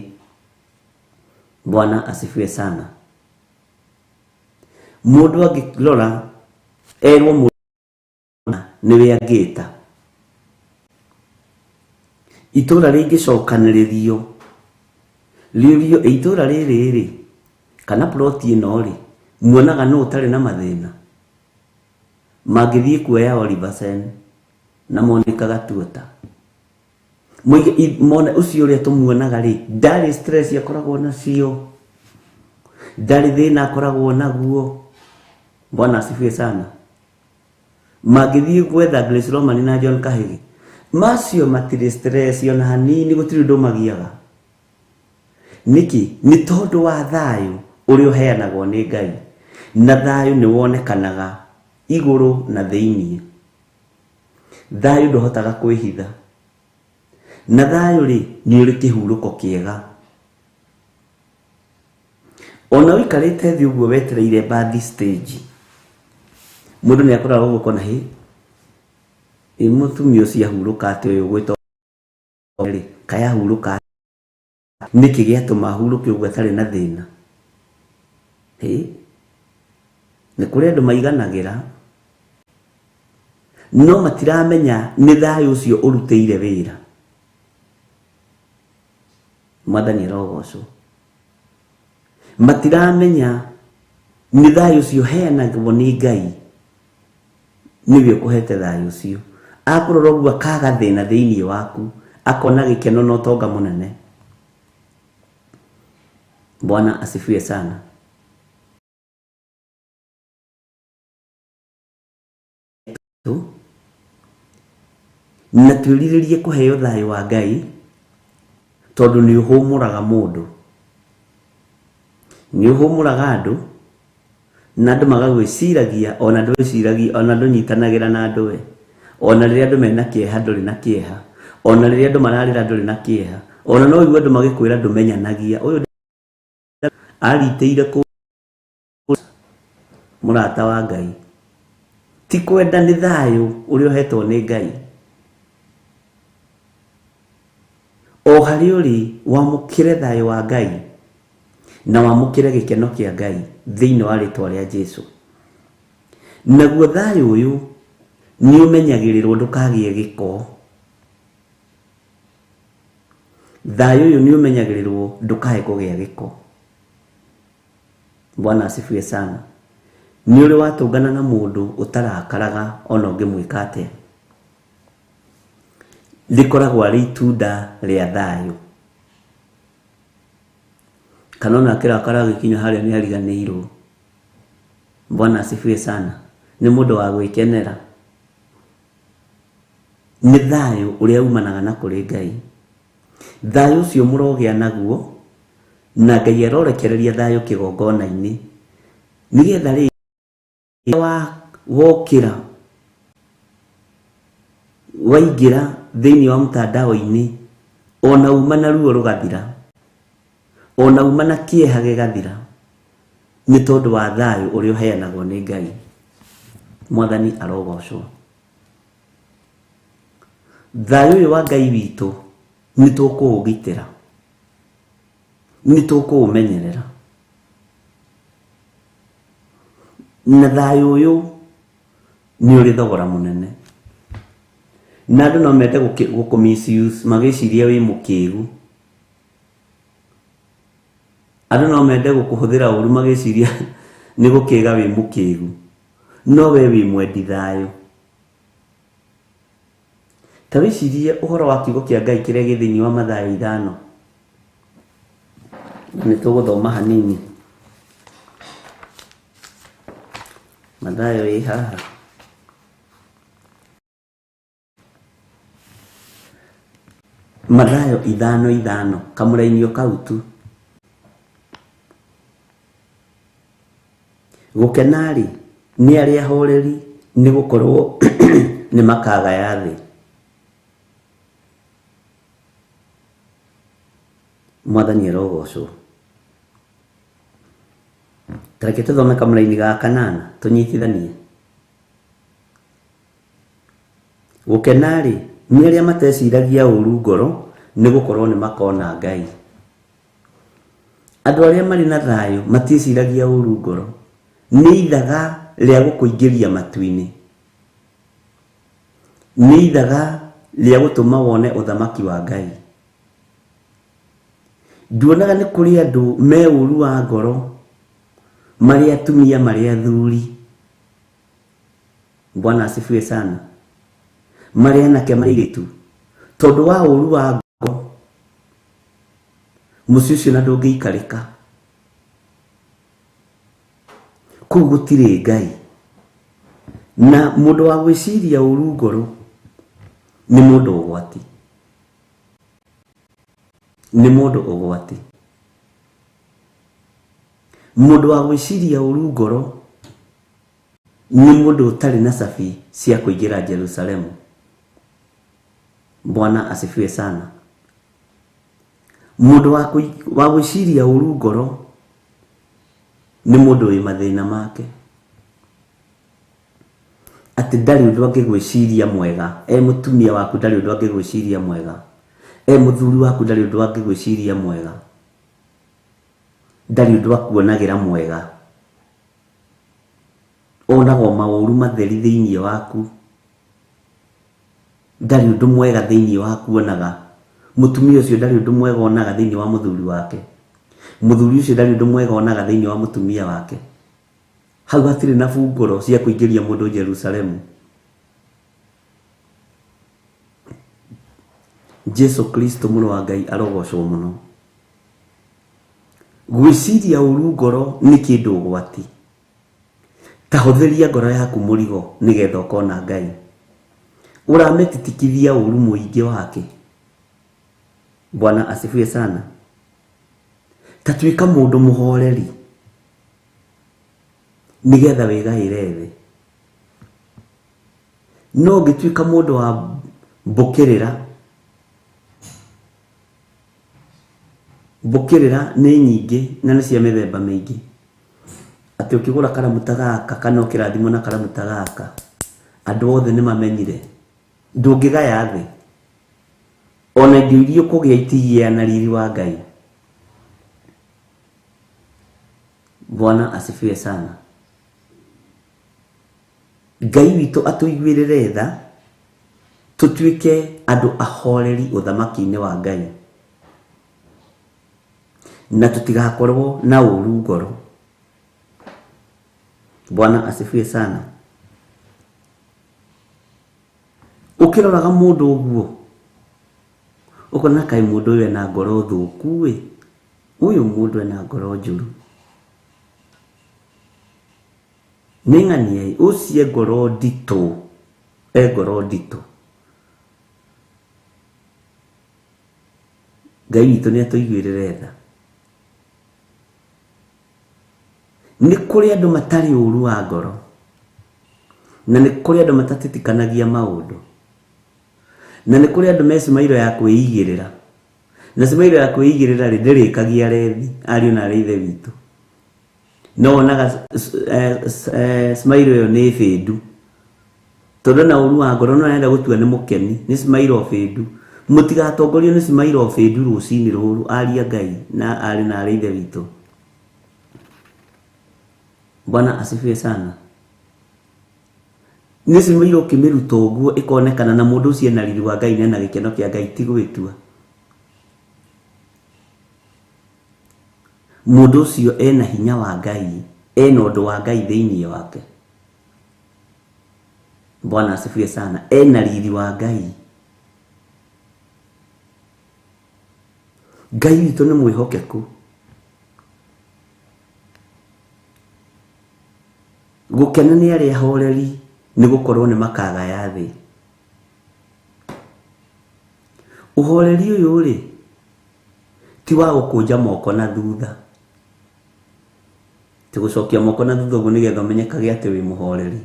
Bwana asifiwe sana. Mũndũ angĩrora erwo mũndũ nĩwe angĩta, itũra rĩngĩcokanĩrĩrio rĩũrio itũra rĩrĩ kana ploti ĩno rĩ, muonaga nũ ũtarĩ na mathĩna? Mangĩthiĩ kuoya Oliver Sen na Monica Gatuota, mone ũcio ũrĩa tũmuonaga rĩ, ndarĩ stress akoragwo nacio, ndarĩ thĩna akoragwo naguo. Bwana asifiwe sana. Mangĩthiĩ gwetha Grace Roman na John Kahigi, macio matirĩ stress ona hanini, gũtirĩ ũndũ magiaga. Nĩkĩ? Nĩ tondũ wa thayũ ũrĩa ũheanagwo nĩ Ngai, na thayũ nĩ wonekanaga igũrũ na thĩinĩ. Thayũ ndũhotaga kwĩhitha, na thayũ rĩ nĩ ũrĩ kĩhurũko kĩega. Ona ũikarĩte thĩ ũguo wetereire birthday stage, mũndũ nĩ akoraga ũguo na mũtumia ũcio ahurũka atĩ ũyũ gwĩtwo rĩ, kaya ahurũka nĩkĩ gĩatũma ahurũke ũguo atarĩ na thĩna? Nĩ kũrĩ andũ maiganagĩra no matiramenya nĩ thayũ ũcio ũrutĩire wĩra. Mwathani arogocwo. Matiramenya nĩ thayũ ũcio heanagwo nĩ Ngai, nĩwe ũkũhete thayũ ũcio. Akũrora ũguo akaga thĩna thĩinĩ waku, akona gĩkeno na ũtonga mũnene. Bwana asifiwe sana. Na twĩrirĩrie kũheo thayũ wa Ngai, tondũ nĩ ũhũmũraga mũndũ, nĩ ũhũmũraga andũ, na andũ magagwĩciragia, ona ndwĩciragia, ona ndũnyitanagĩra na andũ we, ona rĩrĩa andũ mena kĩeha ndũrĩ na kĩeha, ona rĩrĩa andũ mararĩra ndũrĩ na kĩeha, ona no ũigue andũ magĩkwĩra ndũmenyanagia. Ũyũ aritĩire kũ mũrata wa Ngai, ti kwenda, nĩ thayũ ũrĩa ũhetwo nĩ Ngai. o harĩ ũrĩ wamũkĩre thayũ wa Ngai na wamũkĩre gĩkeno kĩa Ngai thĩinĩ wa rĩtwa rĩa Jesũ. Naguo thayũ ũyũ nĩ ũmenyagĩrĩrwo ndũkagĩe gĩko. Thayũ ũyũ nĩ ũmenyagĩrĩrwo ndũkae kũgĩa gĩko. Bwana asifiwe sana. Nĩ ũrĩ watũngana na mũndũ ũtarakaraga ona ũngĩmwĩka atĩa. Rĩkoragwo arĩ itunda rĩa thayũ. Kana ona kĩrakara gĩkinya harĩa nĩ ariganĩirwo. Bwana asifiwe sana. Nĩ mũndũ wa gwĩkenera. Nĩ thayũ ũrĩa umanaga na kũrĩ Ngai. Thayũ ũcio mũrogĩa naguo na Ngai arorekereria thayũ kĩgongona-inĩ nĩgetha rĩrĩa wokĩra waingĩra thĩinĩ wa mtandao-inĩ ona uma na ruo rũgathira, ona uma na kĩeha gĩgathira, nĩ tondũ wa thayũ ũrĩa ũheanagwo nĩ Ngai. Mwathani arogocwo. Thayũ ũyũ wa Ngai witũ nĩ tũkũũgitĩra, nĩ tũkũũmenyerera. Na thayũ ũyũ nĩ ũrĩ thogora mũnene. Na andũ no mende gũkũ-misuse magĩciria wĩ mũkĩgu. Andũ no mende gũkũhũthĩra ũru magĩciria nĩ gũkĩga wĩ mũkĩgu. No we wĩ mwendi thayũ. Ta wĩcirie ũhoro wa kiugo kĩa Ngai kĩrĩa gĩ thĩinĩ wa Mathayo 5. Nĩ tũgũthoma hanini. Mathayo ĩ haha. Mathayo 5:5 kamũrainio kau tu. Gũkenarĩ nĩ arĩa ahoreri nĩ gũkorwo nĩ makagaya thĩ. Mwathani arogocwo. Tareke tũthome kamũrainĩ ga 8 tũnyitithanie. Gũkenarĩ nĩ arĩa mateciragia ũru ngoro nĩ gũkorwo nĩ makona Ngai. Andũ arĩa marĩ na thayũ maticiragia ũru ngoro. Nĩ ithaga rĩa gũkũingĩria matu-inĩ. Nĩ ithaga rĩa gũtũma wone ũthamaki wa Ngai. Nduonaga nĩ kũrĩ andũ me ũru wa ngoro, marĩ atumia, marĩ athuri. Bwana asifiwe sana. Marĩ anake mairĩtu. Tondũ wa ũru wa ngoro, mũciĩ ũcio na ndũngĩikarĩka. Kũu gũtirĩ Ngai. Na mũndũ wa gwĩciria ũru ngoro nĩ mũndũ ũgwati. Nĩ mũndũ ũgwati. Mũndũ wa gwĩciria ũru ngoro nĩ mũndũ ũtarĩ na cabi cia kũingĩra Jerusalemu. Bwana asifiwe sana. Mũndũ wa gwĩciria ũru ngoro nĩ mũndũ wĩ mathĩna make. Atĩ ndarĩ ũndũ angĩgwĩciria mwega. Mũtumia waku ndarĩ ũndũ angĩgwĩciria mwega. Mũthuri waku ndarĩ ũndũ angĩgwĩciria mwega. Ndarĩ ũndũ akuonagĩra mwega. Onaga maũru matheri thĩinĩ waku. Ndarĩ ũndũ mwega thĩinĩ waku onaga. Mũtumia ũcio ndarĩ ũndũ mwega onaga thĩinĩ wa mũthuri wake. Mũthuri ũcio ndarĩ ũndũ mwega onaga thĩinĩ wa mũtumia wake. Hau hatirĩ na bungũro cia kũingĩria mũndũ Jerusalemu. Jesu Kristo mũrũ wa Ngai arogocwo mũno. Gwĩciria ũru ngoro nĩ kĩndũ ũgwati. Ta hũthĩria ngoro yaku mũrigo nĩgetha ũkona Ngai. Ũrametitikithia ũru mũingĩ wake. Bwana asifiwe sana. Ta tuĩka mũndũ mũhoreri nĩgetha wĩgaĩre thĩ. No ũngĩtuĩka mũndũ wa mbũkĩrĩra. Mbũkĩrĩra nĩ nyingĩ na nĩ cia mĩthemba mĩingĩ. Atĩ ũkĩgũra karamuta gaka kana ũkĩrathimwo na karamuta gaka, andũ othe nĩ mamenyire. Ndũngĩgaya thĩ. ona indo iria ũkũgĩa itigĩa na riri wa Ngai. Bwana asifiwe sana. Ngai witũ atũiguĩrĩre tha tũtuĩke andũ ahoreri ũthamaki-inĩ wa Ngai, na tũtigakorwo na ũru ngoro. Bwana asifiwe sana. Ũkĩroraga mũndũ ũguo ũkona kaĩ mũndũ ũyũ ena ngoro thũku ĩ, ũyũ mũndũ ena ngoro njũru. Nĩng'ania ũcie ngoro nditũ, ngoro nditũ. Ngai witũ nĩatũiguĩrĩre tha. Nĩ kũrĩ andũ matarĩ ũru wa ngoro, na nĩ kũrĩ andũ matatĩtĩkanagia maũndũ, na nĩ kũrĩ andũ me cimairo ya kwĩigĩrĩra, na cimairo ya kwĩigĩrĩra ndĩrĩkagia rethi ariũ na ithe witũ. No onaga cimairo ĩyo nĩ fĩndu, tondũ na ũru wa ngoro no arenda gũtua nĩ mũkeni, nĩ cimairo fĩndu. Mũtigatongorio nĩ cimairo fĩndu rũcinĩ rũrũ, aria Ngai na ariũ na ithe witũ. Bwana asifiwe sana. Nĩ cimairo kĩmĩruta ũguo ĩkonekana na mũndũ ũcio ena riri wa Ngai na gĩkeno kĩa Ngai ti gwĩtua. Mũndũ ũcio ena hinya wa Ngai, ena ũndũ wa Ngai thĩinĩ wake. Bwana asifiwe sana. Ena riri wa Ngai. Ngai witũ nĩ mwĩhokeku. Gũkena nĩ arĩa ahoreri nĩ gũkorwo nĩ makagaya thĩ. Ũhoreri ũyũ rĩ ti wa gũkũnja moko na thutha, ti gũcokia moko na thutha ũguo nĩgetha ũmenyekage atĩ wĩ mũhoreri.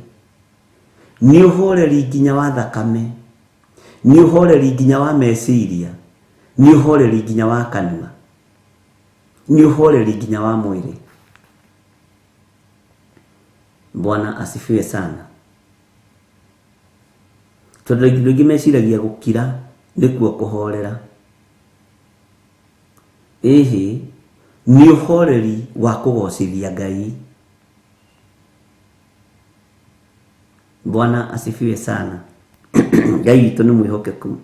Nĩ ũhoreri nginya wa thakame, nĩ ũhoreri nginya wa meciria, nĩ ũhoreri nginya wa kanua, nĩ ũhoreri nginya wa mwĩrĩ. Bwana asifiwe sana. Tondũ indo ingĩ meciragia gũkira nĩkuo kũhorera. Ĩhĩ nĩ ũhoreri wa kũgocithia Ngai. Bwana asifiwe sana. Ngai witũ nĩ mwĩhokeku.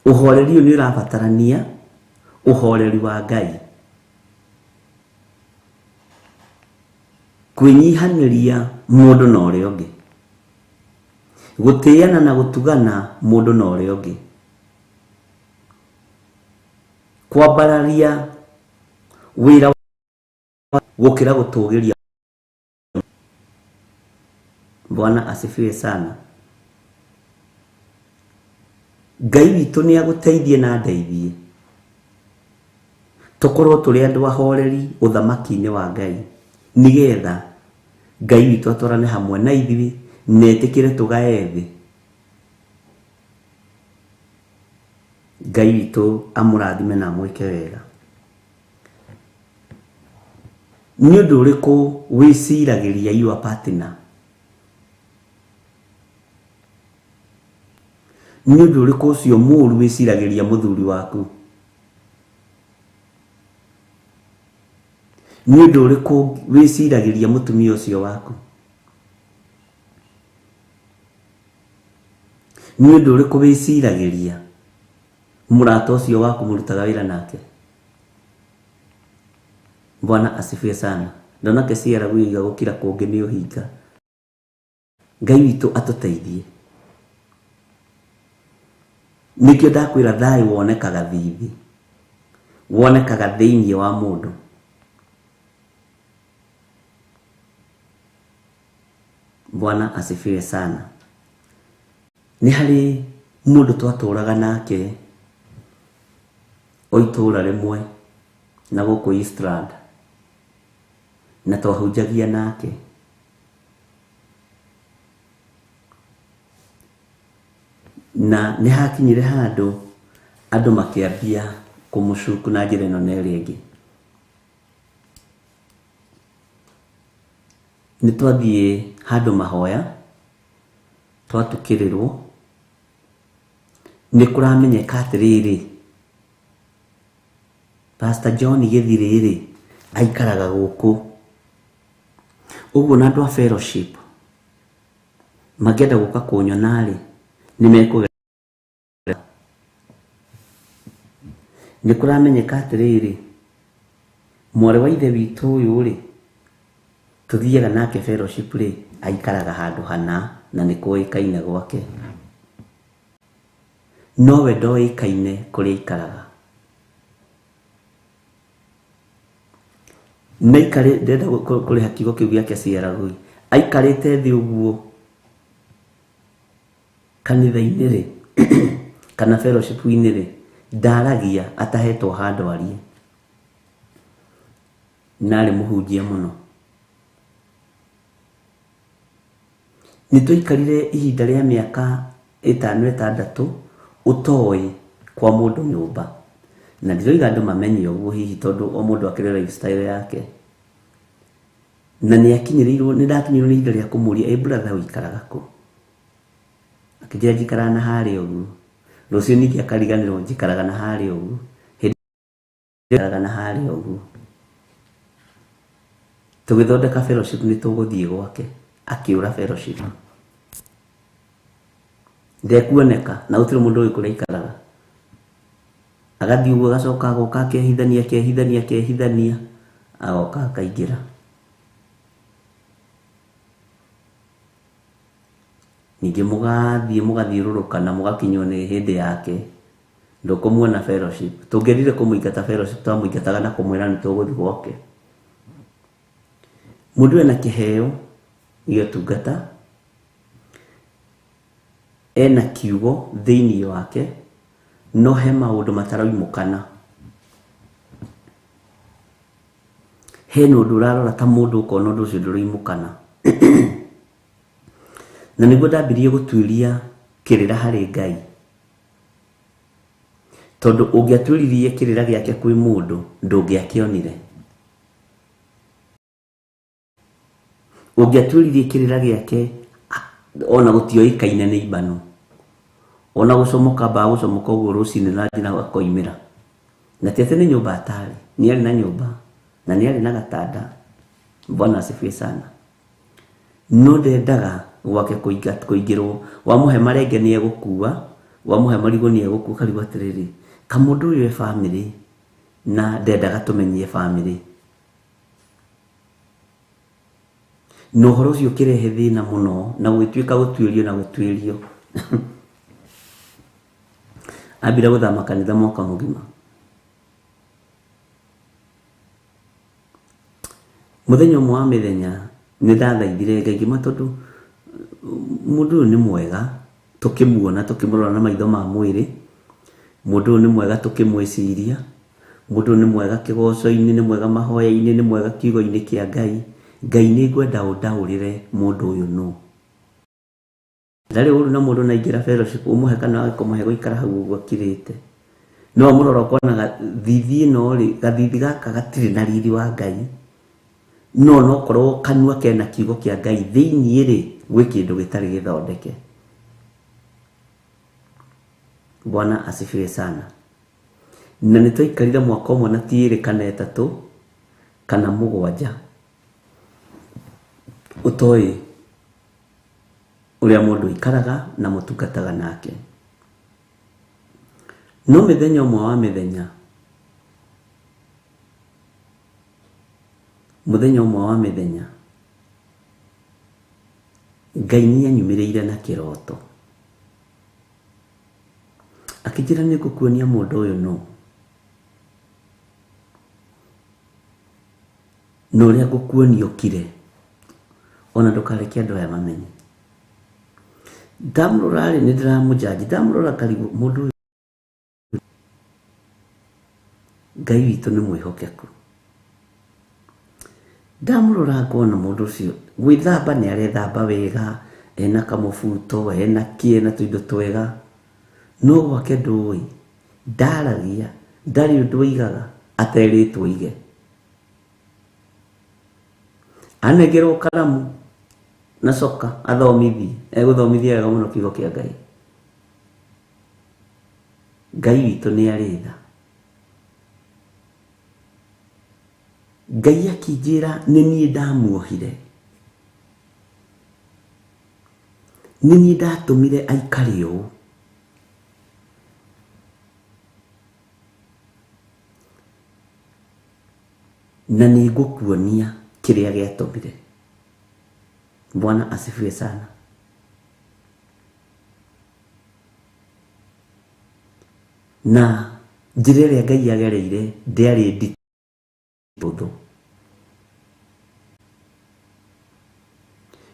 Ũhoreri ũyũ nĩ ũrabatarania ũhoreri wa Ngai. Kwĩnyihanĩria mũndũ na ũrĩa ũngĩ, gũtĩana na gũtugana mũndũ na ũrĩa ũngĩ, kwambararia wĩra gũkĩra gũtũgĩria. Bwana asifiwe sana. Ngai witũ nĩ agũteithie na ndeithie tũkorwo tũrĩ andũ ahoreri ũthamaki-inĩ wa Ngai, nĩgetha Ngai witũ atwarane hamwe na ithuĩ na etĩkĩre tũgae thĩ. Ngai witũ amũrathime na amwĩke wega. Nĩ ũndũ ũrĩkũ wĩciragĩria your partner? Nĩ ũndũ ũrĩkũ ũcio mũũru wĩciragĩria mũthuri waku? Nĩ ũndũ ũrĩkũ wĩciragĩria mũtumia ũcio waku? Nĩ ũndũ ũrĩkũ wĩciragĩria mũrata ũcio waku mũrutaga wĩra nake? Bwana asifiwe sana. Ndona kesiara gũiga gũkira kũngĩ nĩ ũhinga. Ngai witũ atũteithie. Nĩkĩo ndakwĩra thayũ wonekaga thithi, wonekaga thĩinĩ wa mũndũ. Bwana asifiwe sana. Nĩ harĩ mũndũ twatũraga nake o itũra rĩmwe na gũkũ Eastland, na twahunjagia nake. Na nĩ hakinyire handũ andũ makĩambia kũmũcuku na njĩra ĩno na ĩrĩa ĩngĩ. Nĩ twathiĩ handũ mahoya, twatukĩrĩrwo nĩ kũramenyeka atĩrĩrĩ Pastor John Gĩthirĩ aikaraga gũkũ. Ũguo na andũ a fellowship mangĩenda gũka kũnyona nĩ mekũgerera. Nĩ kũramenyeka atĩrĩrĩ mwarĩ wa ithe witũ ũyũ tuthiaga nake fellowship aikaraga handũ hana na nĩ kũĩkaine gwake. Nowe ndoĩkaine kũrĩa aikaraga. Naikare ndenda kũrĩha kiugo kĩu gĩake ciaragũi. Aikarĩte thĩ ũguo kanitha-inĩ kana fellowship-inĩ ndaragia atahetwo handũ arie. Narĩ mũhunjia mũno. Nĩtũikarire ihinda rĩa mĩaka 5-6 ũtoĩ kwa mũndũ nyũmba. Na ndiroiga andũ mamenye ũguo hihi tondũ o mũndũ akĩrĩ lifestyle yake. Na nĩakinyĩrĩirwo nĩndakinyĩrwo nĩ ihinda rĩa kũmũria brother ũikaraga kũ? Akĩnjĩra njikaraga na harĩa ũguo. Rũciũ ningĩ akariganĩrwo njikaraga na harĩa ũguo. Njikaraga na harĩa ũguo. Tũgĩthondeka fellowship nĩtũgũthiĩ gwake. Akĩũra fellowship. Ndekuoneka na gũtirĩ mũndũ ũĩ kũrĩa aikaraga. Agathiĩ ũguo agacoka agoka akehithania agoka akaingĩra. Ningĩ mũgathiũrũrũka na mũgakinywo nĩ hĩndĩ yake. Ndũkũmuona fellowship. Tũngĩthire kũmũingata fellowship twamũingataga na kũmwĩra nĩtũgũthiĩ gwake. Mũndũ ena kĩheo gĩotungata, ena kiugo thĩinĩ wake, no he maũndũ mataraimũkana. Hena ũndũ ũrarora ta mũndũ ũkona ũndũ ũcio ndũraimũkana. Na nĩguo ndambirie gũtuĩria kĩrĩra harĩ Ngai. Tondũ ũngĩatuĩririe kĩrĩra gĩake kwĩ mũndũ ndũngĩakĩonire. Ũngĩatuĩririe kĩrĩra gĩake ona gũtioĩkaine nĩ ibano. Ona gũcomoka gũcomoka ũguo rũcinĩ na njĩra akoimĩra. Na ti atĩ nĩ nyũmba atarĩ, nĩ arĩ na nyũmba na nĩ arĩ na gatanda. Bwana asifiwe sana. No ndendaga gwake kũingĩrwo. Wamũhe marenge nĩ egũkua, wamũhe marigũ nĩ egũkua, karigũ atĩrĩrĩ kamũndũ ũyũ e family na ndendaga tũmenyie family. No ũhoro ũcio ũkĩrehe thĩna mũno na gwĩtuĩka gũtuĩrio na gũtuĩrio. Ambire gũthama kanitha mwaka mũgima. Mũthenya ũmwe wa mĩthenya nĩndathaithire Ngai ngĩma tondũ mũndũ ũyũ nĩ mwega tũkĩmuona tũkĩmũrora na maitho ma mwĩrĩ. Mũndũ ũyũ nĩ mwega tũkĩmwĩciria. Mũndũ ũyũ nĩ mwega kĩgoco-inĩ, nĩ mwega mahoya-inĩ, nĩ mwega kiugo-inĩ kĩa Ngai. Ngai nĩ ngwenda ũndaũrĩre mũndũ ũyũ nũ. Ndarĩ ũru na mũndũ naingĩra fellowship ũmũhe kana akũmũhe gũikara hau ũguo akirĩte. No mũrora ũkonaga thithi ĩno gathithi gaka gatirĩ na riri wa Ngai. No korwo kanua kena kiugo kĩa Ngai thĩiniĩ gwĩ kĩndũ gĩtarĩ gĩthondeke. Bwana asifiwe sana. Na nĩtwaikarire mwaka ũmwe na ti 2 kana 3 kana 7 ũtoĩ ũrĩa mũndũ ikaraga na mũtungataga nake. No mĩthenya ũmwe wa mĩthenya, mũthenya ũmwe wa mĩthenya, Ngai nĩanyumĩrĩire na kĩroto. Akĩnjĩra nĩngũkuonia mũndũ ũyũ nũ. Na ũrĩa ngũkuonia ũkire. Ona ndũkareke andũ aya mamenye. Ndamũrora nĩndĩramũjaji, ndamũrora karigũ mũndũ ũyũ. Ngai witũ nĩ mwĩhokeku. Ndamũrora ngona mũndũ ũcio gwĩthamba nĩ arethamba wega, ena kamũbuto, ena tũindo twega. No gwake ndũĩ, ndaragia, ndarĩ ũndũ oigaga aterĩtwo oige. Anengerwo karamu na coka athomithie, egũthomithia wega mũno kiugo kĩa Ngai. Ngai witũ nĩ arĩ tha. Ngai akĩnjĩra nĩ niĩ ndamuohire, nĩ niĩ ndatũmire aikare ũũ, na nĩ ngũkuonia kĩrĩa gĩatũmire. Bwana asifiwe sana. Na njĩra ĩrĩa Ngai agereire ndĩarĩ nditũ,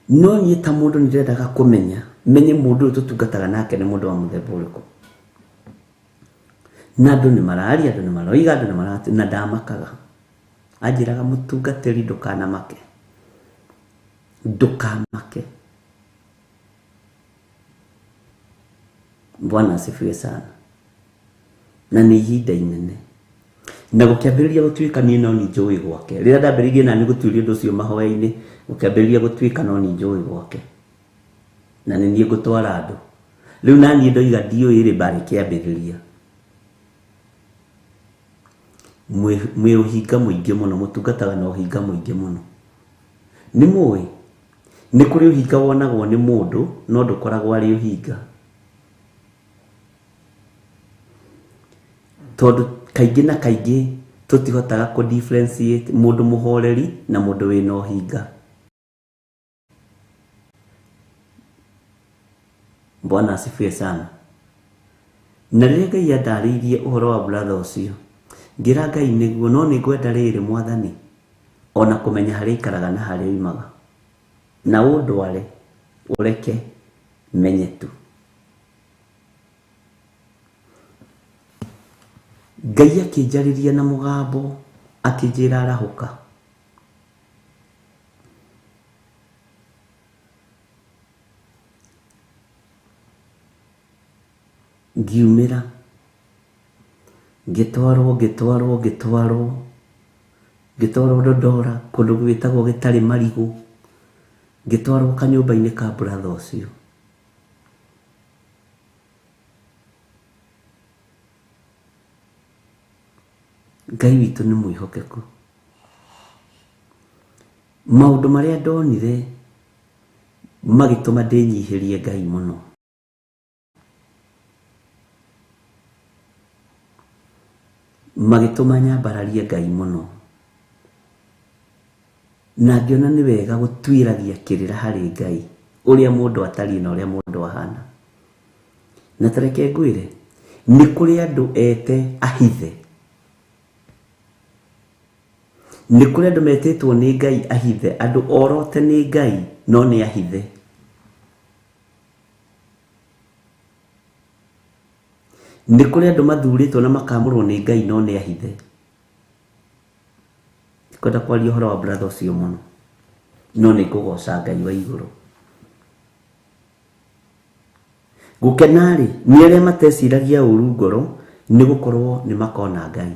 no niĩ ta mũndũ nĩ ndendaga kũmenya, menye mũndũ ũyũ tũtungataga nake nĩ mũndũ wa mũthemba ũrĩkũ. Na andũ nĩ mararia, andũ nĩ maroiga, andũ nĩ marati, na ndamakaga. Anjĩraga mũtungatĩri ndũkanamake, ndũkamake. Bwana asifiwe sana. Na nĩ ihinda inene, na gũkĩambĩrĩria gũtuĩka niĩ no nĩ njũĩ gwake. Rĩrĩa ndambĩrĩirie na nĩ gũtuĩria ũndũ ũcio mahoya-inĩ, gũkĩambĩrĩria gũtuĩka no nĩ njũĩ gwake, na nĩ niĩ ngũtwara andũ. Rĩu na niĩ ndoiga ndiũĩ rĩ mbarĩ kĩambĩrĩria. Mwĩ ũhinga mũingĩ mũno, mũtungataga na ũhinga mũingĩ mũno. Nĩ mũĩ nĩ kũrĩ ũhinga wonagwo nĩ mũndũ no ndũkoragwo arĩ ũhinga, tondũ kaingĩ na kaingĩ tũtihotaga kũ differentiate mũndũ mũhoreri na mũndũ wĩna ũhinga. Bwana asifiwe sana. Na rĩrĩa Ngai andarĩirie ũhoro wa brother ũcio, ngira Ngai nĩguo, no nĩ ngwenda rĩrĩ Mwathani, ona kũmenya harĩa ikaraga na harĩa oimaga, na ũndware ũreke menye tu. Ngai akĩnjarĩria na mũgambo akĩnjĩra arahũka. Ngiumĩra ngĩtwarwo Dodora, kũndũ gwĩtagwo Gĩtarĩ Marigũ, ngĩtwarwo kanyũmba-inĩ ka brother ũcio. Ngai witũ nĩ mwĩhokeku. Maũndũ marĩa ndonire magĩtũma ndĩnyihĩrie Ngai mũno. Magĩtũma nyambararie Ngai mũno. Na ngĩona nĩ wega gũtuĩragia kĩrĩra harĩ Ngai ũrĩa mũndũ atariĩ na ũrĩa mũndũ ahana. Na tareke ngwĩre, nĩ kũrĩ andũ ete ahithe, nĩ kũrĩ andũ metĩtwo nĩ Ngai ahithe, andũ orote nĩ Ngai no nĩ ahithe. Nĩ kũrĩ andũ mathurĩtwo na makamũrwo nĩ Ngai no nĩ ahithe. Kwenda kwaria ũhoro wa brother ũcio mũno, no nĩ kũgoca Ngai wa igũrũ. Gũkenarĩ nĩ arĩa mateciragia ũru ngoro, nĩ gũkorwo nĩ makona Ngai.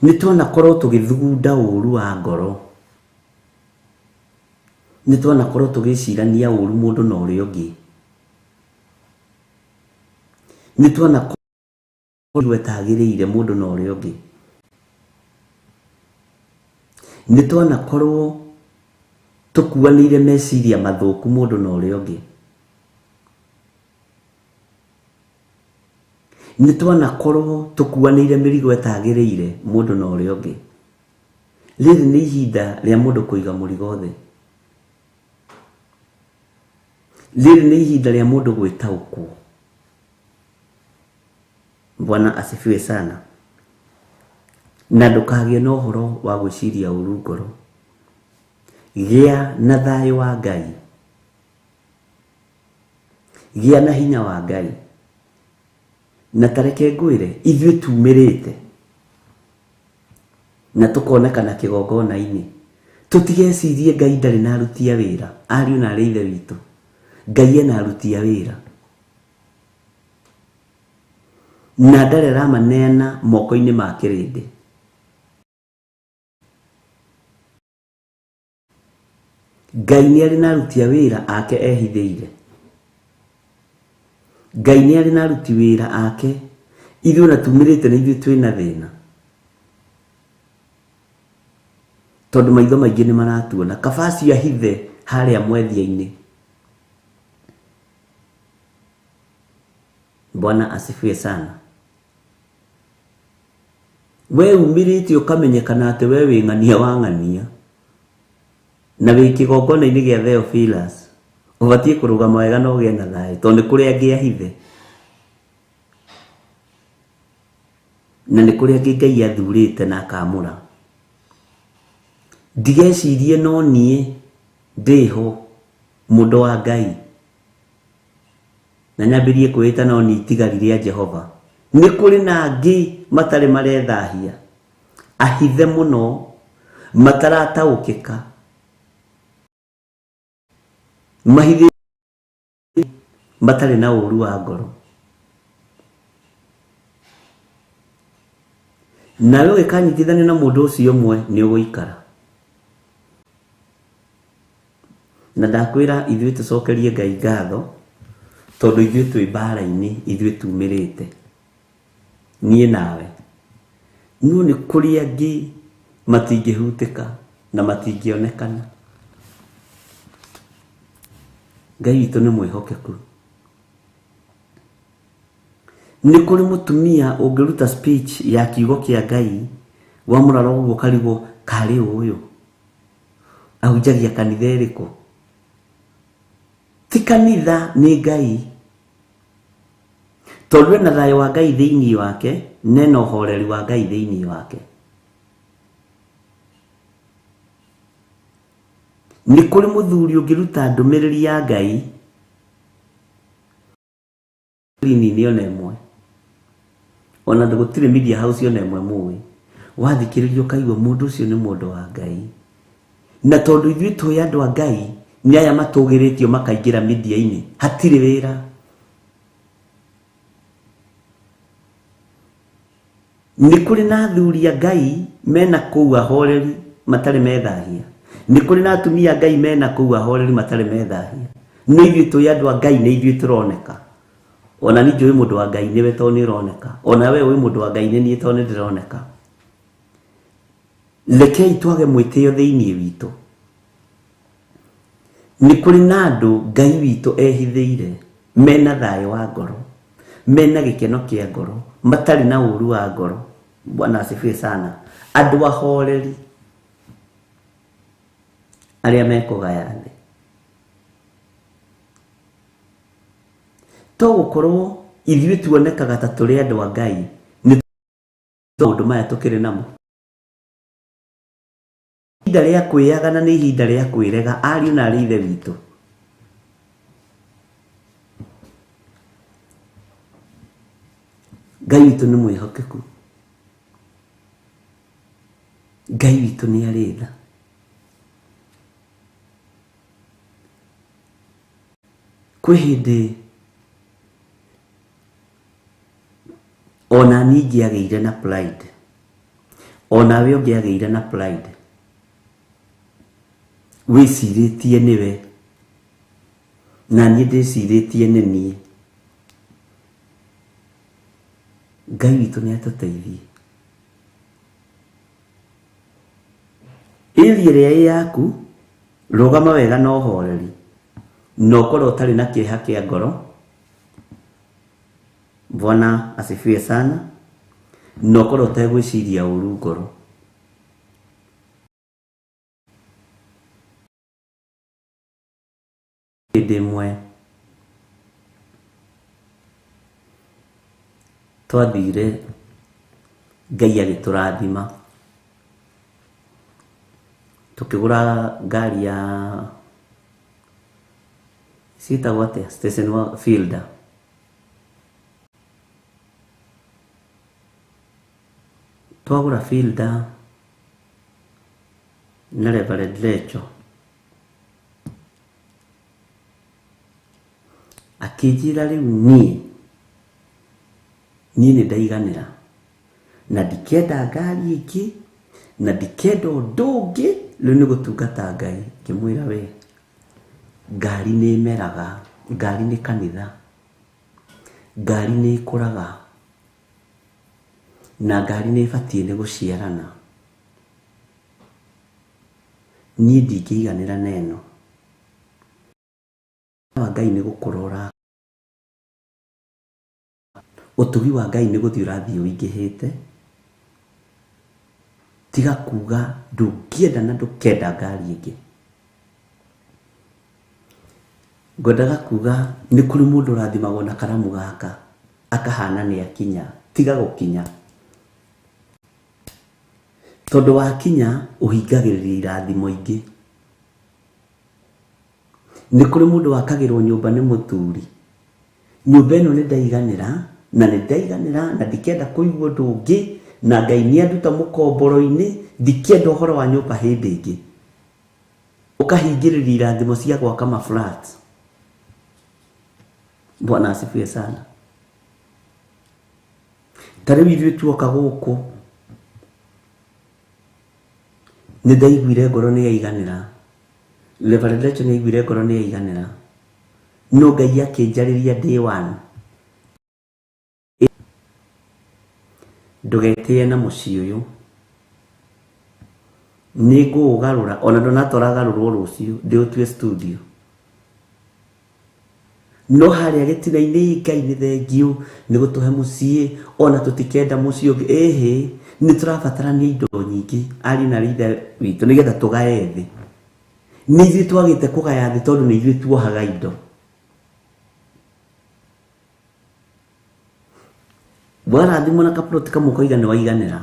Nĩ twanakorwo tũgĩthugunda ũru wa ngoro, nĩ twanakorwo tũgĩcirania ũru mũndũ na ũrĩa ũngĩ, nĩ twanakorwo etagĩrĩire mũndũ na ũrĩa ũngĩ, nĩ twanakorwo tũkuanĩire meciria mathũku mũndũ na ũrĩa ũngĩ, nĩ twanakorwo tũkuanĩire mĩrigo etagĩrĩire mũndũ na ũrĩa ũngĩ. Rĩrĩ nĩ ihinda rĩa mũndũ kũiga mũrigo thĩ. Rĩrĩ nĩ ihinda rĩa mũndũ gwĩtaũkwo. Bwana asifiwe sana. Na ndũkagĩe na ũhoro wa gwĩciria ũru ngoro. Gĩa na thayũ wa Ngai, gĩa na hinya wa Ngai. Na tareke ngwĩre, ithuĩ tumĩrĩte na tũkonekana kĩgongona-inĩ, tũtigecirie Ngai ndarĩ na aruti a wĩra. Ariũ na arĩ ithe witũ, Ngai ena aruti a wĩra, na ndarĩ aramaneana moko-inĩ ma kĩrĩndĩ. Ngai nĩ arĩ na aruti a wĩra ake ehithĩire. Ngai nĩ arĩ na aruti wĩra ake, ithuĩ na tumĩrĩte na ithuĩ twĩna thĩna, tondũ maitho maingĩ nĩ maratuona. Kabaci ahithe harĩa mwethia-inĩ. Bwana asifiwe sana. We umirĩte ũkamenyekana atĩ we wĩ ng'ania wa ng'ania, na wĩ kĩgongona-inĩ gĩa Theophilus, ũbatiĩ kũrũgama wega na ũgĩe na thayũ, tondũ nĩ kũrĩa angĩ ahithe, na nĩ kũrĩa angĩ Ngai athurĩte na akamũra. Ndigecirie no niĩ ndĩho mũndũ wa Ngai na nyambĩrie kwĩĩta no niĩ itigarire a Jehova. Nĩ kũrĩ na angĩ matarĩ marethahia, ahithe mũno, matarataũkĩka, mahithe matarĩ na ũru wa ngoro. Nawe ũgĩkanyitithania na mũndũ ũcio ũmwe nĩ ũgũikara. Na ndakwĩra ithuĩ tũcokerie Ngai ngatho, tondũ ithuĩ twĩ mbara-inĩ, ithuĩ tumĩrĩte, niĩ nawe. No nĩ kũrĩ angĩ matingĩhutĩka na matingĩonekana. Ngai witũ nĩ mwĩhokeku. Nĩ kũrĩ mũtumia ũngĩruta speech ya kiugo kĩa Ngai, wa mũraro ũguo karigwo karĩ ũyũ ahunjagia kanitha ĩrĩkũ? Ti kanitha, nĩ Ngai. Tondũ ena thayũ wa Ngai thĩinĩ wake, nena ũhoreri wa Ngai thĩinĩ wake. Nĩ kũrĩ mũthuri ũngĩruta ndũmĩrĩri ya Ngai rini ona ĩmwe, ona gũtirĩ media house ona ĩmwe mũĩ, wathikĩrĩria ũkaigua mũndũ ũcio nĩ mũndũ wa Ngai. Na tondũ ithuĩ twĩ andũ a Ngai, nĩ aya matũgĩrĩtio makaingĩra media-inĩ, hatirĩ wĩra. Nĩ kũrĩ na athuri a Ngai mena kũu ahoreri matarĩ methahia. Nĩ kũrĩ na atumia Ngai mena kũu ahoreri matarĩ methahia. No ithuĩ twĩ andũ a Ngai nĩ ithuĩ tũroneka. Ona niĩ njũĩ mũndũ wa Ngai nĩwe tondũ nĩ ũroneka. Ona we wĩ mũndũ wa Ngai nĩ niĩ tondũ nĩ ndĩroneka. Rekei twage mwĩtĩo thĩinĩ witũ. Nĩ kũrĩ na andũ Ngai witũ ehithĩire, mena thayũ wa ngoro, mena gĩkeno kĩa ngoro, matarĩ na ũru wa ngoro. Bwana asifiwe sana. Andũ ahoreri arĩa mekũgaya thĩ. To gũkorwo ithuĩ tuonekaga ta tũrĩ andũ a Ngai, nĩ maũndũ maya tũkĩrĩ namo. Ihinda rĩa kwĩyagana nĩ ihinda rĩa kwĩrega, ariũ na arĩ ithe witũ. Ngai witũ nĩ mwĩhokeku. Ngai witũ nĩ arĩ tha. Kwĩ hĩndĩ ona niĩ ngĩagĩire na pride, ona we ũngĩagĩire na pride, wĩcirĩtie nĩwe na niĩ ndĩcirĩtie nĩ niĩ. Ngai witũ nĩ atũteithie. Area ĩrĩa ĩ yaku, rũgama wega na ũhoreri, na ũkorwo ũtarĩ na kĩeha kĩa ngoro. Bwana asifiwe sana. Na ũkorwo ũtegwĩciria ũru ngoro. Hĩndĩ ĩmwe twathire, Ngai agĩtũrathima, tukigura ngari ya ciĩtagwo atĩa, station wa fielder. Twagura fielder na Reverend Lecho akĩnjĩra rĩu niĩ nĩ ndaiganĩra na ndikenda ngari ĩngĩ na ndikenda ũndũ ũngĩ, rĩu nĩ gũtungata Ngai. Ngĩmwĩra we, ngari nĩ meraga, ngari nĩ kanitha. ngari nĩ ikũraga na ngari nĩ ibatie nĩ gũciarana. Niĩ ndingĩiganĩra na ĩno. Wa Ngai nĩ gũkũrora. Ũtugi wa Ngai nĩ gũthiĩ ũrathiĩ ũingĩhĩte. Tiga kuga ndũngĩenda na ndũkenda ngari ĩngĩ. Ngwendaga kuga nĩ kũrĩ mũndũ ũrathimagwo na karamu gaka akahana nĩ akinya. Tiga gũkinya. Tondũ wakinya ũhingagĩrĩria irathimo ingĩ. Nĩ kũrĩ mũndũ wakagĩrwo nyũmba nĩ mũthuri. Nyũmba ĩno nĩ ndaiganĩra na nĩ ndaiganĩra na ndikenda kũigua ũndũ ũngĩ na Ngai nĩ anduta mũkomboro-inĩ, ndikenda ũhoro wa nyũmba hĩndĩ ĩngĩ. Ũkahingĩrĩria irathimo cia gwaka maflat. Bwana asifiwe sana. Tarĩu ithuĩ tuoka gũkũ nĩ ndaiguire ngoro nĩ yaiganĩra. Reverend Lecho nĩ aiguire ngoro nĩ yaiganĩra. No Ngai akĩnjarĩria day one. Ndũgetĩe na mũciĩ ũyũ. Nĩ ngũũgarũra ona ndonatũragarũrwo rũciũ ndĩũtue studio. No harĩa gĩtina-inĩ Ngai nĩ thengiũ nĩ gũtũhe mũciĩ ona tũtikenda mũciĩ ũngĩ. Ĩhĩ nĩ tũrabatarania indo nyingĩ ari na rithe witũ nĩgetha tũgae thĩ. Nĩ ithuĩ twagĩte kũgaya thĩ tondũ nĩ ithuĩ tuohaga indo. Warathimwo na kaploti kamwe koiga nĩ waiganĩra.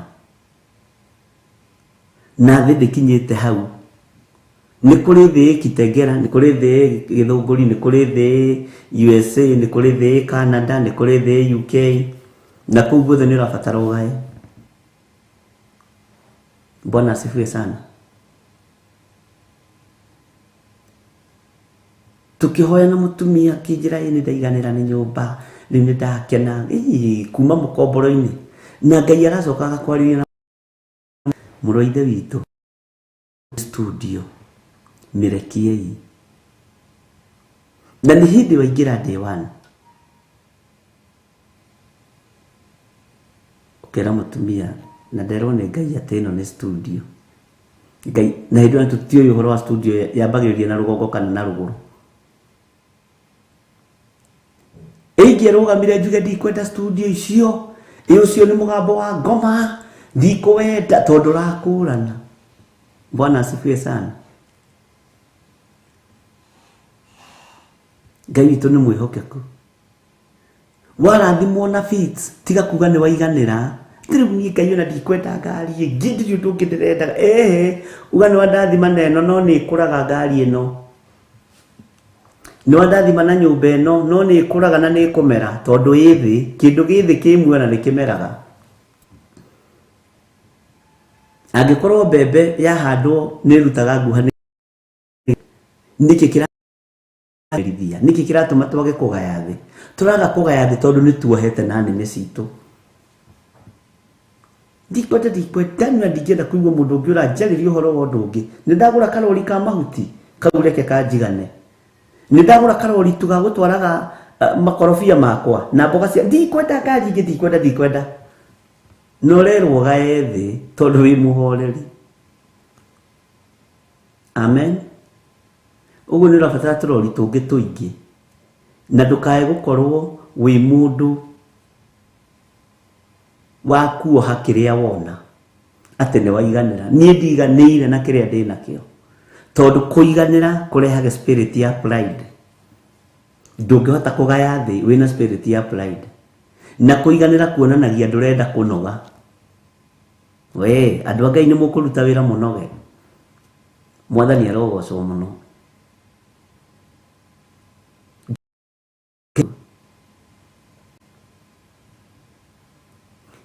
Na thĩ ndĩkinyĩte hau. Nĩ kũrĩ thĩ Kitengera, nĩ kũrĩ thĩ Gĩthũngũri, nĩ kũrĩ thĩ USA, nĩ kũrĩ thĩ Canada, nĩ kũrĩ thĩ UK. Na kũu guothe nĩ ũrabatara ũgae. Bwana asifiwe sana. Tukihoya na mutumia akĩnjĩra nĩ ndaiganĩra nĩ nyũmba rĩu nĩ ndakena kuma mũkomboro-inĩ na Ngai aracoka agakwarĩria na mũrũ wa ithe witũ studio mĩrekiei. Na nĩ hĩndĩ waingĩra day one ũkĩra mũtumia na nderwo nĩ Ngai atĩ ĩno nĩ studio. Ngai na hĩndĩ ĩyo tũtiũĩ ũhoro wa studio yambagĩrĩria na rũgongo kana na rũgũrũ. Ingĩrũgamire njuge ndikwenda studio icio, ũcio nĩ mũgambo wa ngoma, ndikwenda tondũ rakũrana. Bwana asifiwe sana. Ngai witũ nĩ mwĩhokeku. Warathimwo na fits tiga kuga nĩ waiganĩra. Rĩu niĩ Ngai ona ndikwenda ngari ĩngĩ ndirĩ ũndũ ũngĩ ndĩrendaga. Uga nĩ wandathima na ĩno no nĩ ĩkũraga ngari ĩno. Nĩ wandathima na nyũmba ĩno no nĩ ĩkũraga na nĩ ĩkũmera tondũ ĩthĩ kĩndũ gĩthĩ kĩmwe na nĩ kĩmeraga. Angĩkorwo mbembe yahandwo nĩ ĩrutaga nguha nĩkĩ kĩrarithia nĩkĩ kĩratũma twage kũgaya thĩ. Tũraga kũgaya thĩ tondũ nĩ tuohete na nĩmĩ citũ. Ndikwenda na ndingĩenda kũigua mũndũ ũngĩ ũranjarĩria ũhoro wa ũndũ ũngĩ. Nĩ ndagũra karori ka mahuti kau reke kanjigane. Nĩ ndagũra karori tu ga gũtwaraga makorobia makwa na mboga cia ndikwenda ngari ingĩ ndikwenda. No rerwo gae thĩ tondũ wĩ mũhoreri. Amen. Ũguo nĩ ũrabatara tũrori tũngĩ tũingĩ na ndũkae gũkorwo wĩ mũndũ wa kuoha kĩrĩa wona atĩ nĩ waiganĩra. Niĩ ndiganĩire na kĩrĩa ndĩ nakĩo tondũ kũiganĩra kũrehaga spirit ya pride. Ndũngĩhota kũgaya thĩ wĩna spirit ya pride. Na kũiganĩra kuonanagia ndũrenda kũnoga. We andũ a Ngai nĩ mũkũruta wĩra mũnoge. Mwathani arogocwo mũno.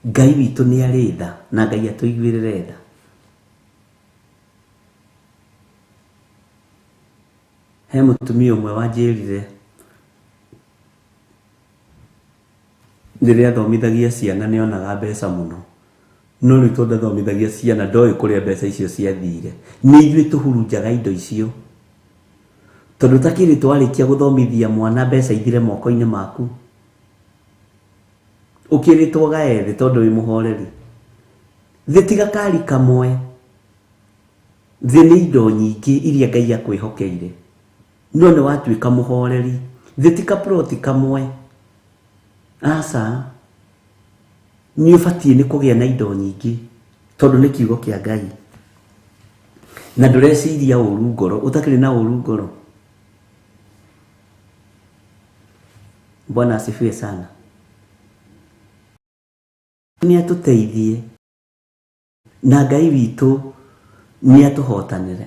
Ngai witũ nĩ arĩ tha na Ngai atũiguĩrĩre tha. He mũtumia ũmwe wanjĩrire rĩrĩa athomithagia ciana nĩ onaga mbeca mũno. No rĩu tondũ athomithagia ciana ndoĩ kũrĩa mbeca icio ciathire. Nĩ ithuĩ tũhurunjaga indo icio. Tondũ takĩrĩ twarĩkia gũthomithia mwana mbeca ithire moko-inĩ maku. ukiritwo gaethe tondu wi muhoreri thi tiga kari kamwe thi ni indo nyingi iria Ngai akwihokeire no ni watuika muhoreri thi tika ploti kamwe asa ni ubatie ni kugia na indo nyingi tondu ni kiugo kia Ngai na ndureciria uru ngoro utakiri na uru ngoro. Bwana asifiwe sana. Ni atuteithie na Ngai witu ni atuhotanire.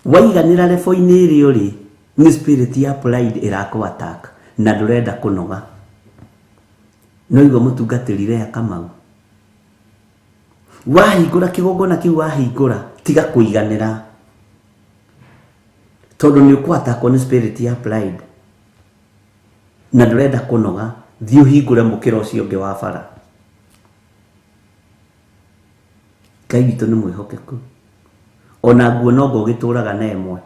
Waiganira lefo-ini irio ri ni spirit ya pride irako attack na ndurenda kunoga no igo mutungatirire Kamau wahingura kigongona kiu wahingura tiga kuiganira tondu ni ukwatako ni spirit ya pride na ndurenda kunoga thiu hingure mukiro ucio ngi wa bara. Ngai witu ni mwihokeku ona nguo no ngo gituraga na emwe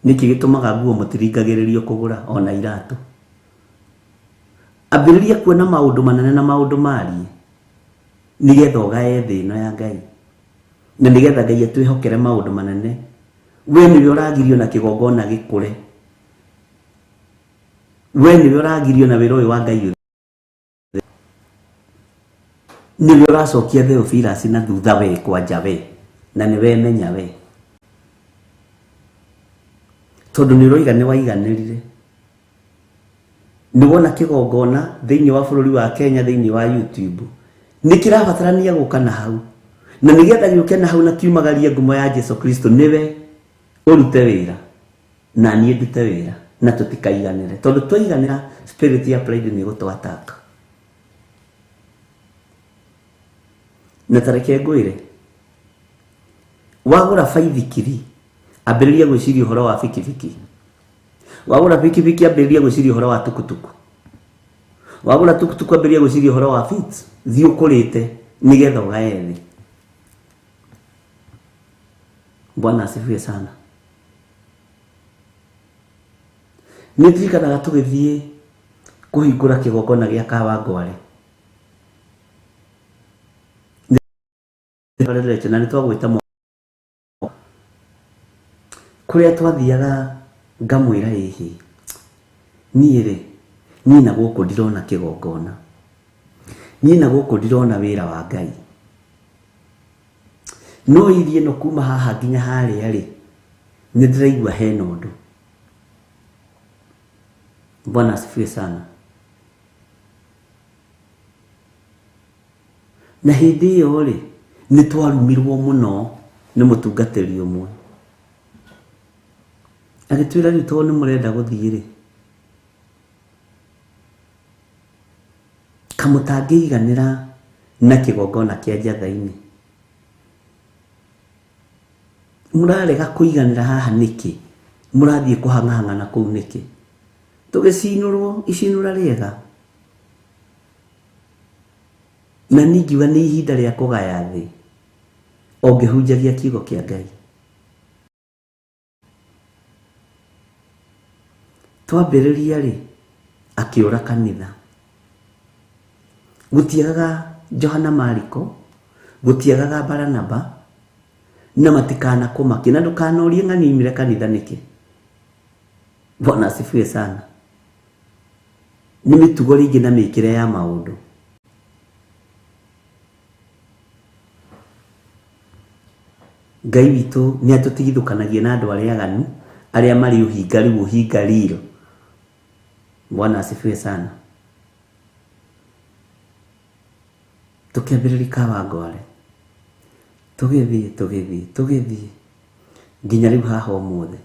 niki gitumaga nguo mutiringagiririo kugura ona iratu ambiriria kuona maundu manene na maundu mari nigetha ugae thi ino ya Ngai na nigetha Ngai atwihokere maundu manene we niwe uragirio na kigongona gikure we niwe uragirio na wiro uyu wa Ngai niwe uracokia Theophilus na thutha we kwanja we na niwe menya we tondu ni roiga ni waiganirire ni wona kigongona thiini wa bururi wa Kenya thiini wa YouTube nikirabatarania guka na hau na nigetha giuke na hau na kiumagaria ngumo ya Jesu Kristo niwe urute wira na nie ndute wira na tutikaiganire tondu twaiganira spirit ya pride ni gutwataka na tareke ngwire wagura baithikiri ambiriria gwiciria uhoro wa bikibiki wagura bikibiki ambiriria gwiciria uhoro wa tukutuku wagura tukutuku ambiriria gwiciria uhoro wa fit thi ukurite nigetha ugae thi. Bwana asifiwe sana. Nitirikanaga tugithie kuhingura kigongona gia Kawangware na nitwagwita kuria twathiaga ngamwira hihi niire nina guku ndirona kigongona nina guku ndirona wira wa Ngai no irie no kuma haha nginya haria ri ni ndiraigua hena undu. Bwana asifiwe sana. Na hindi iyo ri ni twarumirwo muno ni mutungatiri umwe agitwira ri to ni murenda guthii ri kamutangiiganira na kigongona kia Njathaini murarega kuiganira haha niki murathie kuhang'ang'ana kuu niki tugicinurwo icinura riega na ningiwa ni ihinda ria kugaya thi ongihunjagia kiugo kia Ngai. Twambiriria ri akiura kanitha gutiagaga Johana Mariko gutiagaga Baranaba na matikana kumaki na ndukanorie ng'ani imire kanitha niki. Bwana asifiwe sana. Ni mitugo ringi na mikire ya maundu Ngai witu ni atutigithukanagia na andu aria aganu aria mari uhingari uhingariro. Bwana asifiwe sana. Tukiambiriria Kawangware tugithie nginya riu haha umuthi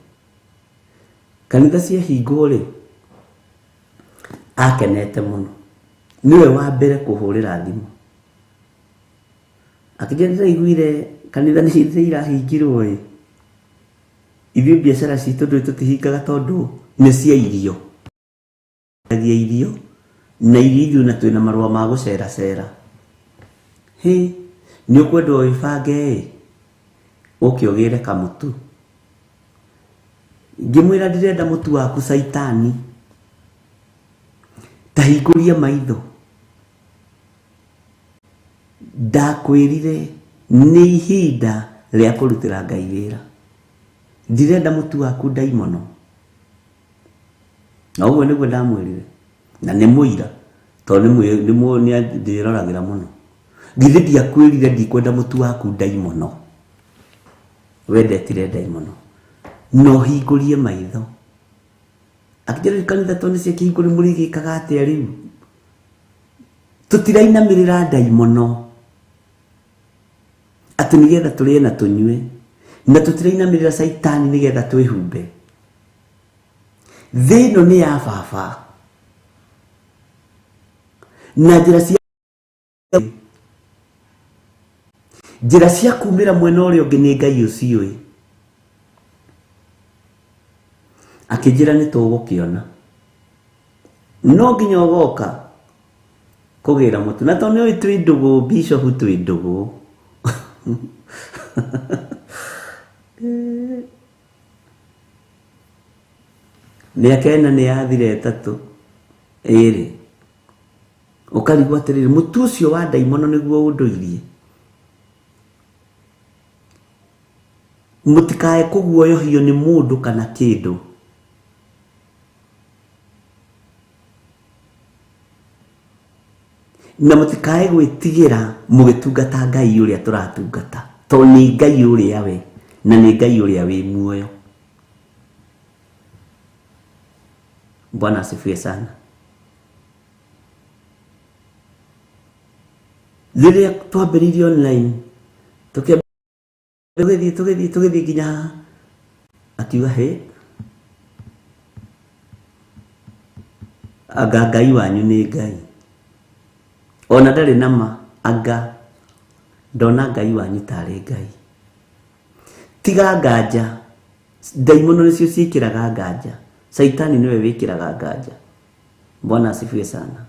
kanitha cia hingo ri akenete muno niwe wa mbere kuhurira thimu akigenda iguire kanitha ni irahingirwo ri ithuĩ biacara citũ ndũĩ tũtihingaga tondũ nĩ cia irio na irio na twĩna marũa ma gũceracera nĩ ũkwenda wĩbange ũke ũgĩre kamutu ngimwira ndirenda mutu waku Saitani, tahingũria maitho, ndakwĩrire nĩ ihinda rĩa kũrutĩra Ngai wĩra, ndirenda mutu waku ndaimono. Na ũguo nĩguo ndamwĩrire, na nĩ mũira tondũ nĩ ndĩroragĩra mũno. Githĩ ndiakwĩrire ndikwenda mutu waku ndaimono? Wendetire ndaimono, no hingũrie maitho. Akĩjĩra kanitha tondũ nĩ kĩhingũri mũrigĩkaga atĩa rĩu? Tũtirainamĩrĩra ndaimono atĩ nĩgetha tũrĩe na tũnyue, na tũtirainamĩrĩra Saitani nĩgetha twĩhumbe. Thĩ ĩno nĩ ya Baba, na njĩra cia kumĩra mwena ũrĩa ũngĩ nĩ Ngai ũciũĩ. Akĩnjĩra nĩ tũgũkĩona, no nginya ũgoka kũgĩra mũtu, na tondũ nĩũĩ twĩ ndũgũ, Bishop twĩ ndũgũ. Mĩaka ĩna nĩ yathire ĩtatũ ĩrĩ, ũkarigwo atĩrĩrĩ, mũtu ũcio wa ndaimono nĩguo ũndũirie. Mũtikae kũguoyohio nĩ mũndũ kana kĩndũ. Na mũtikae gwĩtigĩra mũgĩtungata Ngai ũrĩa tũratungata, tondũ nĩ Ngai ũrĩa we, na nĩ Ngai ũrĩa wĩ muoyo. Bwana asifiwe sana. Rĩrĩa twambĩrĩirie online, tũgĩthiĩ nginya haha, akiuga he, anga Ngai wanyu nĩ Ngai. Ona ndarĩ nama, anga ndona Ngai wanyu tarĩ Ngai. Tiga nganja, ndaimono nĩcio ciĩkĩraga nganja, Saitani nĩwe wĩkĩraga nganja. Bwana asifiwe sana.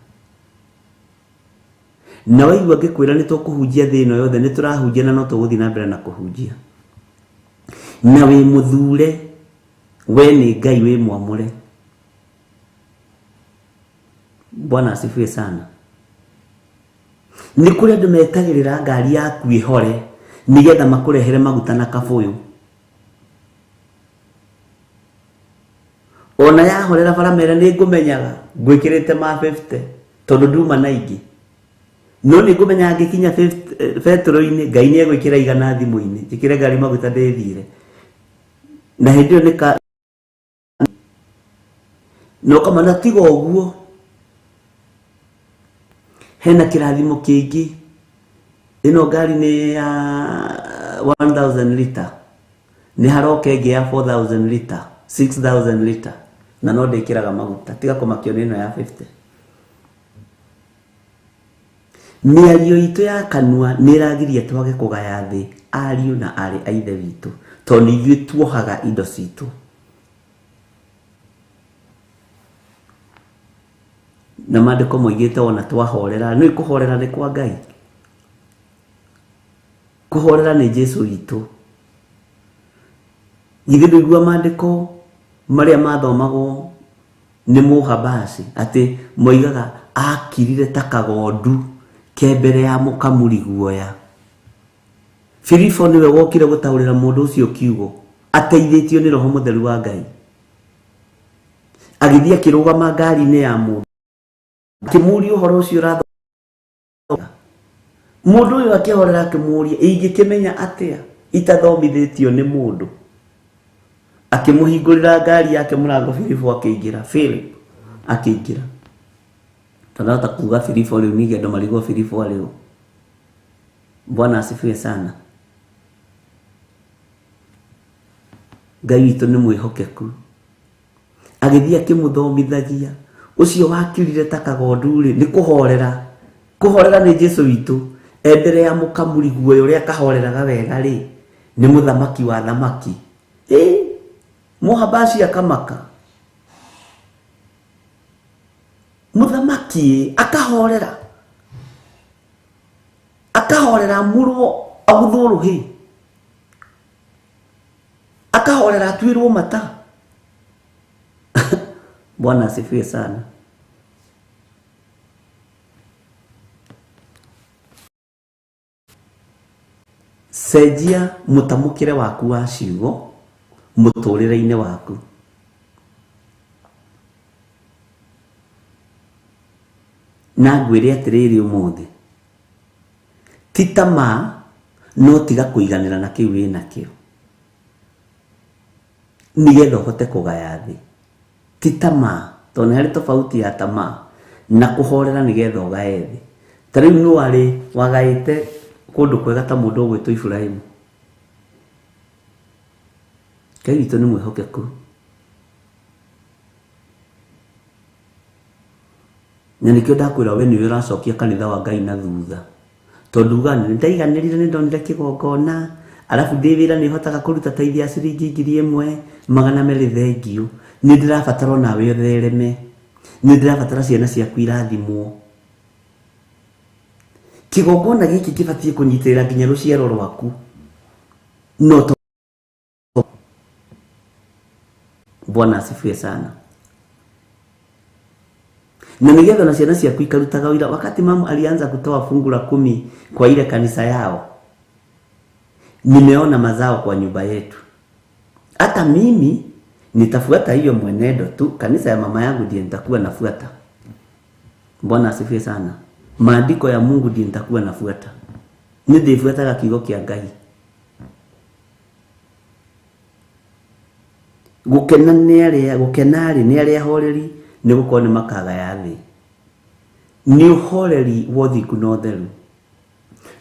Na waigua ngĩkwĩra nĩ tũkũhunjia thĩ ĩno yothe, nĩ tũrahunjia na no tũgũthiĩ na mbere na kũhunjia. Na wĩ mũthure, we nĩ Ngai wĩ mwamũre. Bwana asifiwe sana. Nĩ kũrĩ andũ metagĩrĩra ngari yaku ĩhore nĩgetha makũrehere maguta na kabũyũ. Ona yahorera bara mera nĩ ngũmenyaga ngwĩkĩrĩte ma 50 tondũ nduma na ingĩ. No nĩ ngũmenya ngĩkinya betũrũ-inĩ Ngai nĩ egwĩkĩra igana thimũ-inĩ, njĩkĩre ngari maguta ndĩthiire. Na hĩndĩ ĩyo nĩ no kamana tiga ũguo, hena kĩrathimo kĩngĩ. Ĩno ngari nĩ ya 1000 liter, nĩ haroka ĩngĩ ya 4000 liter, 6000 liter, na no ndĩkĩraga maguta, tiga kũmakio nĩ ĩno ya 50. Mĩario itũ ya kanua nĩ ĩragiria twage kũgaya thĩ, ariũ na arĩ a ithe witũ, tondũ ithuĩ tuohaga indo citũ. Na maandĩko moigĩte ona twahorera, nĩ kũhorera nĩ kwa Ngai. Kũhorera nĩ Jesũ witũ. Githĩ ndũigua maandĩko marĩa mathomagwo nĩ mũhabasi atĩ moigaga akirire ta kagondu ke mbere ya mũkamuri guoya. Filipo nĩwe wokire gũtaũrĩra mũndũ ũcio kiugo, ateithĩtio nĩ Roho Mũtheru wa Ngai. Agĩthiĩ akĩrũgama ngari-inĩ ya mũndũ, akĩmũũria ũhoro ũcio ũrathoma. Mũndũ ũyũ akĩhorera akĩmũũria, ingĩkĩmenya atĩa itathomithĩtio nĩ mũndũ? Akĩmũhingũrĩra ngari yake mũrango, Filipo akĩingĩra. Philip akĩingĩra. Tunataka kuga Filipo leo nige ndo maligo Filipo leo. Bwana asifiwe sana. Ngai witũ nĩ mwĩhokeku. Agĩthiĩ akĩmũthomithagia. Ũcio wakirire ta kagondu rĩ nĩ kũhorera. Kũhorera nĩ Jesũ witũ. Mbere ya mũkamuri guoya ũrĩa kahoreraga wega rĩ nĩ mũthamaki wa thamaki. Mũhabasi akamaka. Mũthamaki akahorera. Akahorera murwo aguthũrũhi. Akahorera atuĩrwo mata. Bwana asifiwe sana. Cenjia mutamukire waku wa ciugo muturire-ini waku. Na ngwire atiriri umuthi, ti tamaa no tiga kuiganira na kiu wina kio nigetha uhote kugaya thi. Ti tamaa, tondu hari tofauti ya tamaa na kuhorera nigetha ugaye thi. Tariu no ari wagaite kundu kwega ta mundu gwitwo Ibrahimu, Ngai witũ nĩ mwĩhokeku. Na nĩkĩo ndakwĩra we nĩwe ũracokia kanitha wa Ngai na thutha, tondũ gani ndaiganĩrire nĩ ndonire kĩgongona alafu ndĩwĩra nĩ hotaga kũruta teithia ya ciringi 1,200 thengio. Nĩ ndĩrabatara nawe ũthereme, nĩ ndĩrabatara ciana ciaku irathimwo. Kĩgongona gĩkĩ kĩbatiĩ kũnyitĩrĩra nginya rũciaro rwaku, no Bwana asifiwe sana. Na nigetha na ciana ciaku ikarutaga wĩra. Wakati mama alianza kutoa fungu la 10 kwa ile kanisa yao, nimeona mazao kwa nyumba yetu. Hata mimi nitafuata hiyo mwenendo tu. Kanisa ya mama yangu ndiye nitakuwa nafuata. Bwana asifiwe sana. Maandiko ya Mungu ndiye nitakuwa nafuata. Ndifuataga kiugo kia Ngai. Gukena nĩ arĩa ahoreri nĩ gũkorwo nĩ makagaya thĩ. Nĩ ũhoreri wa ũthingu na ũtheru,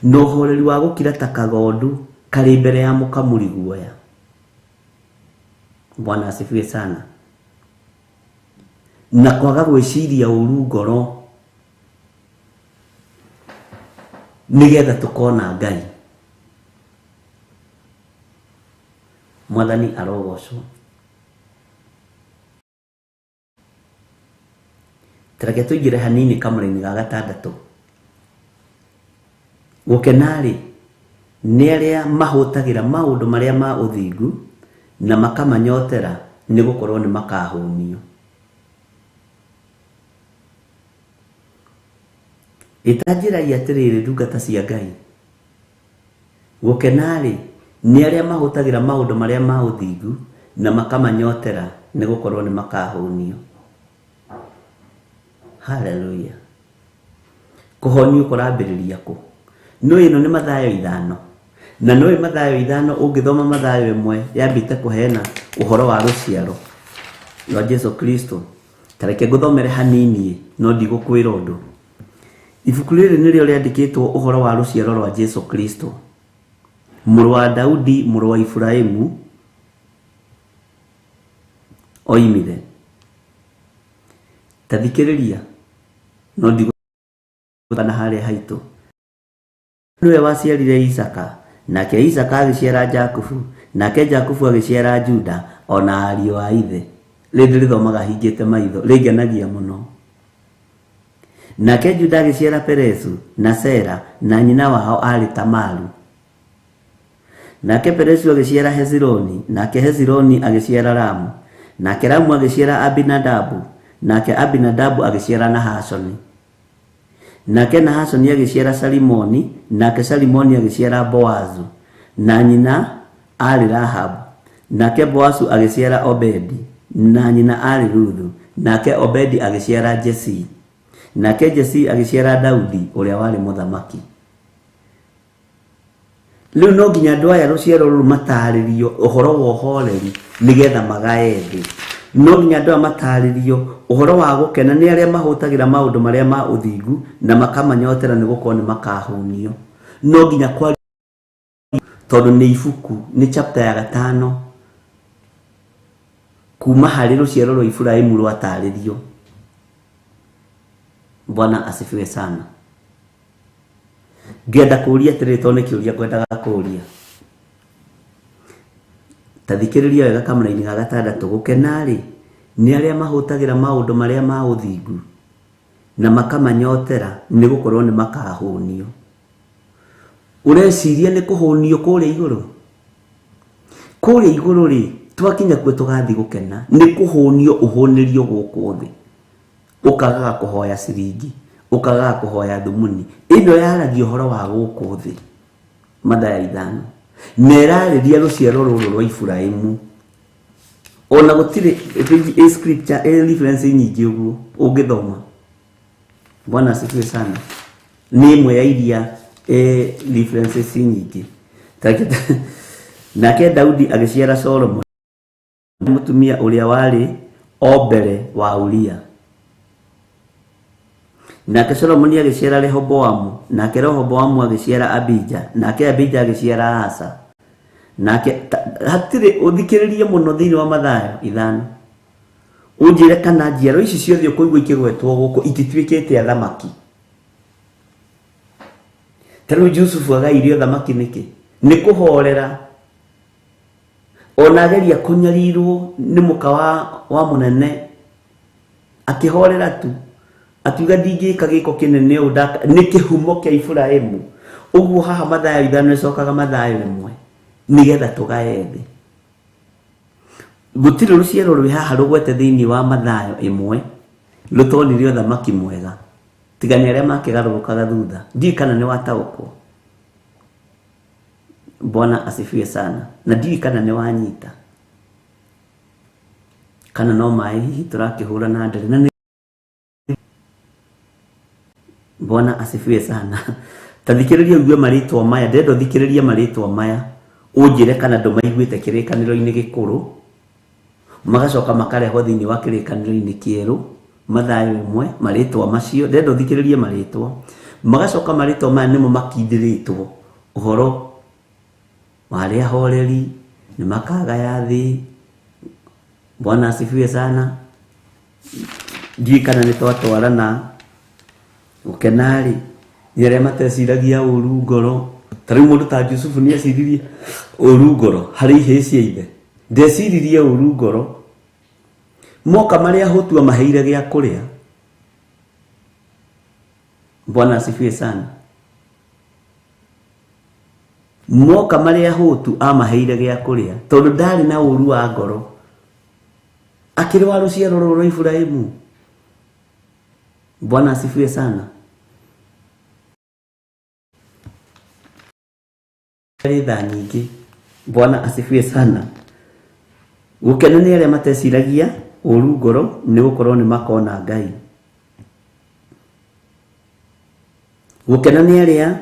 na ũhoreri wa gũkira ta kagondu karĩ mbere ya mũkamũri guoya. Bwana asifiwe sana. Na kwaga gwĩciria ũru ngoro nigetha tukona Ngai. Mwathani arogocwo. Tareke tuigire hanini kamũra-inĩ ga 6. Gũkena-rĩ nĩ arĩa mahũtagĩra maũndũ marĩa ma ũthingu na makamanyotera nĩ gũkorwo nĩ makahũnio. Itanjĩragia atĩrĩrĩ ndungata cia Ngai, gũkena-rĩ nĩ arĩa mahũtagĩra maũndũ marĩa ma ũthingu na makamanyotera nĩ gũkorwo nĩ makahũnio. Haleluya. Kuhonio kũrambĩrĩria kũ? No ĩno nĩ Mathayo 5. Na no Mathayo 5 ũngĩthoma Mathayo 1 yambĩte kũheana ũhoro wa rũciaro rwa Jesu Kristo. Tareke ngũthomere hanini no ndigũkwĩra ũndũ. Ibuku rĩrĩ nĩrĩo rĩandĩkĩtwo ũhoro wa rũciaro rwa Jesu Kristo, mũrũ wa Daudi, mũrũ wa Ibrahimu oimire. Tathikĩrĩria no ndigũtana harĩa haitũ. Nĩwe waciarire Isaka, nake Isaka agĩciara Jakubu, nake Jakubu agĩciara Juda ona ariũ a ithe. Rĩndĩ rĩthomaga hingĩte maitho, rĩngenagia mũno. Nake Juda agĩciara Perezu na Sera, na nyina wao arĩ Tamaru. Nake Perezu agĩciara Hezironi, nake Hezironi agĩciara Ramu, nake Ramu agĩciara Abinadabu, nake Abinadabu agĩciara Nahashoni. Nake Nahashoni agĩciara Salimoni, nake Salimoni agĩciara Boazu, na nyina arĩ Rahabu. Nake Boazu agĩciara Obedi, na nyina arĩ Ruthu, nake Obedi agĩciara Jesi. Nake Jesi agĩciara Daudi ũrĩa warĩ mũthamaki. Rĩu no nginya andũ aya rũciaro rũrũ matarĩrio ũhoro wa ũhoreri nigetha magaye thĩ. No nginya andũ aya matarĩrio ũhoro wa gũkena nĩ arĩa mahũtagĩra maũndũ marĩa ma ũthingu na makamanyotera nĩ gũkorwo nĩ makahũnio. No nginya kwa tondũ nĩ ibuku, nĩ chapter ya 5 kuma harĩ rũciaro rwa Ibrahimu rwatarĩrio. Bwana asifiwe sana. Ngenda kũria atĩrĩrĩ, tondũ nĩ kĩũria ngwendaga kũria. Tathikĩrĩria wega kamũra-inĩ ga 6. Gũkena-rĩ nĩ arĩa mahũtagĩra maũndũ marĩa ma ũthingu na makamanyotera nĩ gũkorwo nĩ makahũnio. Ũreciria nĩ kũhũnio kũrĩa igũrũ? Kũrĩa igũrũ-rĩ twakinya kwe tugathi gukena ni kuhunio uhunirio guku thi ukagaga kuhoya ciringi ukagaga kuhoya thumuni ino yaragio horo wa guku thi Mathaya 5 nerariria ruciaro ruru rwa Ibrahimu ona gutire scripture reference nyingi uguo ungithoma. Bwana asifiwe sana. Ni imwe ya iria references nyingi nake Daudi agiciara Solomon mutumia uria wari ombere wa Uria. Nake Solomon agiciara Rehoboamu, nake Rehoboamu agiciara Abija, nake Abija agiciara Asa. Nake hatire uthikiririe muno thiini wa Mathaya 5 unjire kana njiaro ici ciothe ukuigwa ikigwetwo guku ititwikite athamaki. Tanu Yusufu agairio thamaki niki ni kuhorera ona ageria kunyarirwo ni muka wa munene akihorera tu atuga ndingika giko kinene udaka ni kihumo kia Ibrahimu. Uguo haha Mathaya 5 cokaga Mathaya 1 nigetha tugaethe gutire ruciaro rwi haha rugwete thiini wa Mathaya 1 rutonirio thamaki mwega tigani aria makigarurukaga thutha ndikana ni wataukwo. Bwana asifiwe sana. Na ndikana ni wanyita kana no mai hihi turakihura na ndere na Bwana asifiwe sana. Tathikiriria ugue maritwa maya ndendo thikiriria maritwa maya unjire kana ndumaiguite kirikaniro-ini gikuru magacoka makareho thiini wa kirikaniro-ini kieru Mathaya 1 maritwa macio ndendo thikiririe maritwa magacoka maritwa maya nimo makindiritwo uhoro wale ahoreri ni makaga yathi. Bwana asifiwe sana. Ndikana ni twatwarana ukenari yere mateciragia uru ngoro tari mundu ta Yusufu ni aciririe uru ngoro hari heci ithe ndeciririe uru ngoro moka maria hutua maheire gya kuria. Bwana asifiwe sana. Moka maria hutu amaheire gya kuria tondu ndari na uru wa ngoro akiri wa ruciaro ruru rwa Ibrahimu. Bwana asifiwe sana. Ritha nyingi. Bwana asifiwe sana. Gukena ni aria mateciragia uru ngoro ni gukorwo ni makona Ngai. Gukena ni aria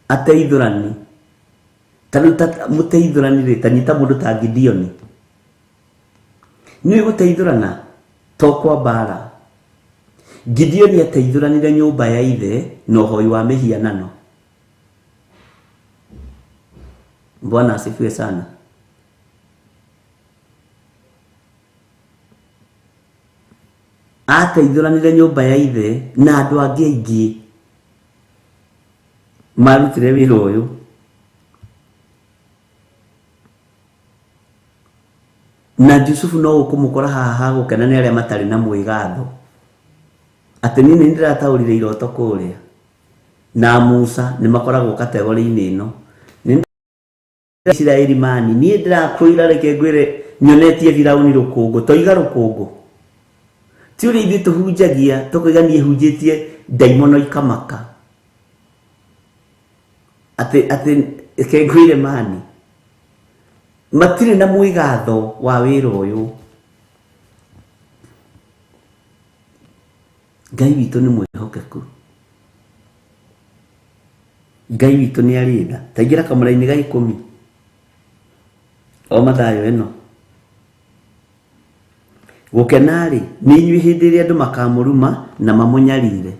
ateithurani taruta muteithurani ritanyita mundu ta Gideoni ni guteithurana to kwa bara. Gideoni ateithuranire nyumba ya ithe no hoi wa mihianano. Bwana asifiwe sana. Ateithuranire nyumba ya ithe na andu angi aingi marutire wira uyu. Na Yusufu no ukumukora haha gukena ni aria matari na mwigatho ati ni ndirataurire iroto kuria na Musa ni makoragwo kategori-ini ino. Ni Israeli mani ni ndirakwira reke ngwire nyonetie Firauni rukungu toiga rukungu ti uri ithu tuhunjagia tukiganie hunjitie daimono ikamaka ati ke ngwire mani matire na mwigatho wa wira uyu. Ngai witu ni mwihokeku. Ngai witu ni aritha taingira kamura-ini ga 10 o Mathaya ino. Gukenari ni inyui hindi iria andu makamuruma na mamunyarire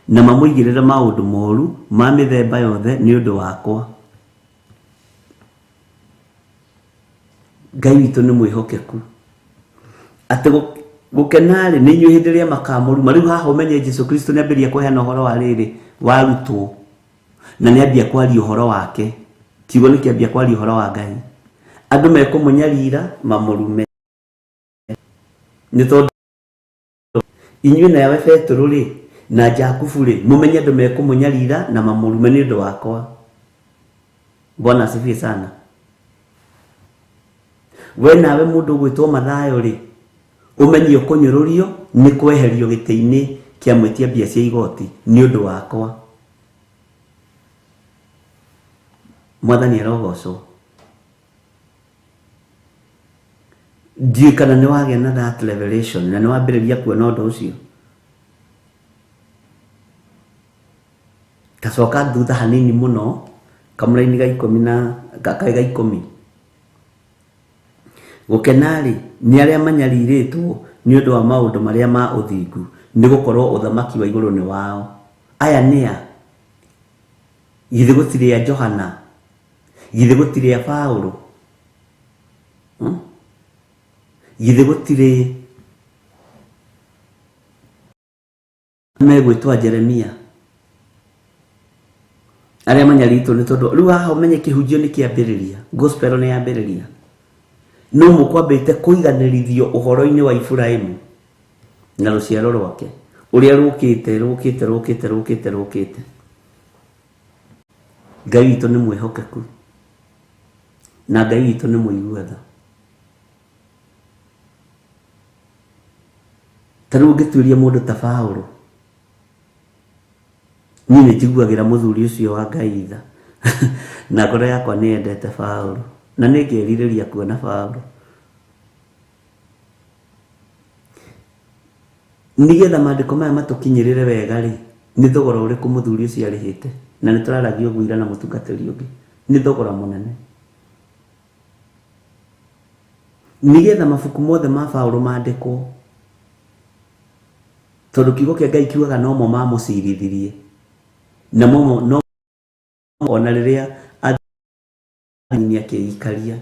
na mamuigirire maundu moru ma mithemba yothe ni undu wakwa. Ngai witu ni mwihokeku ati gukenari ni inyui hindi iria makamuruma riu haha umenye Jesu Kristo ni ambiria kuheana uhoro wa riri warutwo na ni ambia kwaria uhoro wake kiugo ni kiambia kwaria uhoro wa Ngai. Andu mekumunyarira mamurume ni tondu inyui na yawe Petro ri na Jakubu ri mumenye andu mekumunyarira na mamurume ni undu wakwa. Bwana asifiwe sana. we nawe mundu gwitwo Mathayo ri umenye kunyururio ni kweherio gitiini kia mwitia mbia cia igoti ni undu wakwa. Mwathani arogocwo. Ndiũ kana ni wagĩa na that revelation na ni wambĩrĩria kuona ũndũ ũcio. Gacoka thutha hanini muno kamũra-inĩ ga 10 na ga 10 gukenari ni aria manyarirĩtwo ni ũndũ wa maũndũ maria ma ũthingu ni gũkorwo ũthamaki wa igũrũ ni wao. Aya nĩa? Githĩ gũtirĩ a Johana? Githĩ gũtirĩ a Paulo? Githĩ gũtirĩ megwĩtwa Jeremia? Aria manyaritwo ni tondu riu haha umenye kihunjio ni kiambĩrĩria, gospel ni yambĩrĩria. No mukwambĩte kũiganĩrithio ũhoro-inĩ wa Ibrahimu na rũciaro rwake ũrĩa rũkĩte. Ngai witũ nĩ mwĩhokeku na Ngai witũ nĩ mũiguatha. Tarĩu ũngĩtuĩria mũndũ ta Paulo, niĩ nĩ njiguagĩra mũthuri ũcio wa Ngai tha na ngoro yakwa nĩ endete Paulo na nĩ ngĩrirĩria kuona Paulo. Nigetha maandĩko maya matũkinyĩrĩre wega rĩ, nĩ thogora ũrĩkũ mũthuri ũcio arĩhĩte? Na nĩ tũraragia ũguo ira na mũtungatĩri ũngĩ, nĩ thogora mũnene. Nigetha mabuku mothe ma Paulo maandĩkwo, tondũ kiugo kĩa Ngai kiugaga no mo mamũcirithirie na no ona rĩrĩa athini akĩikaria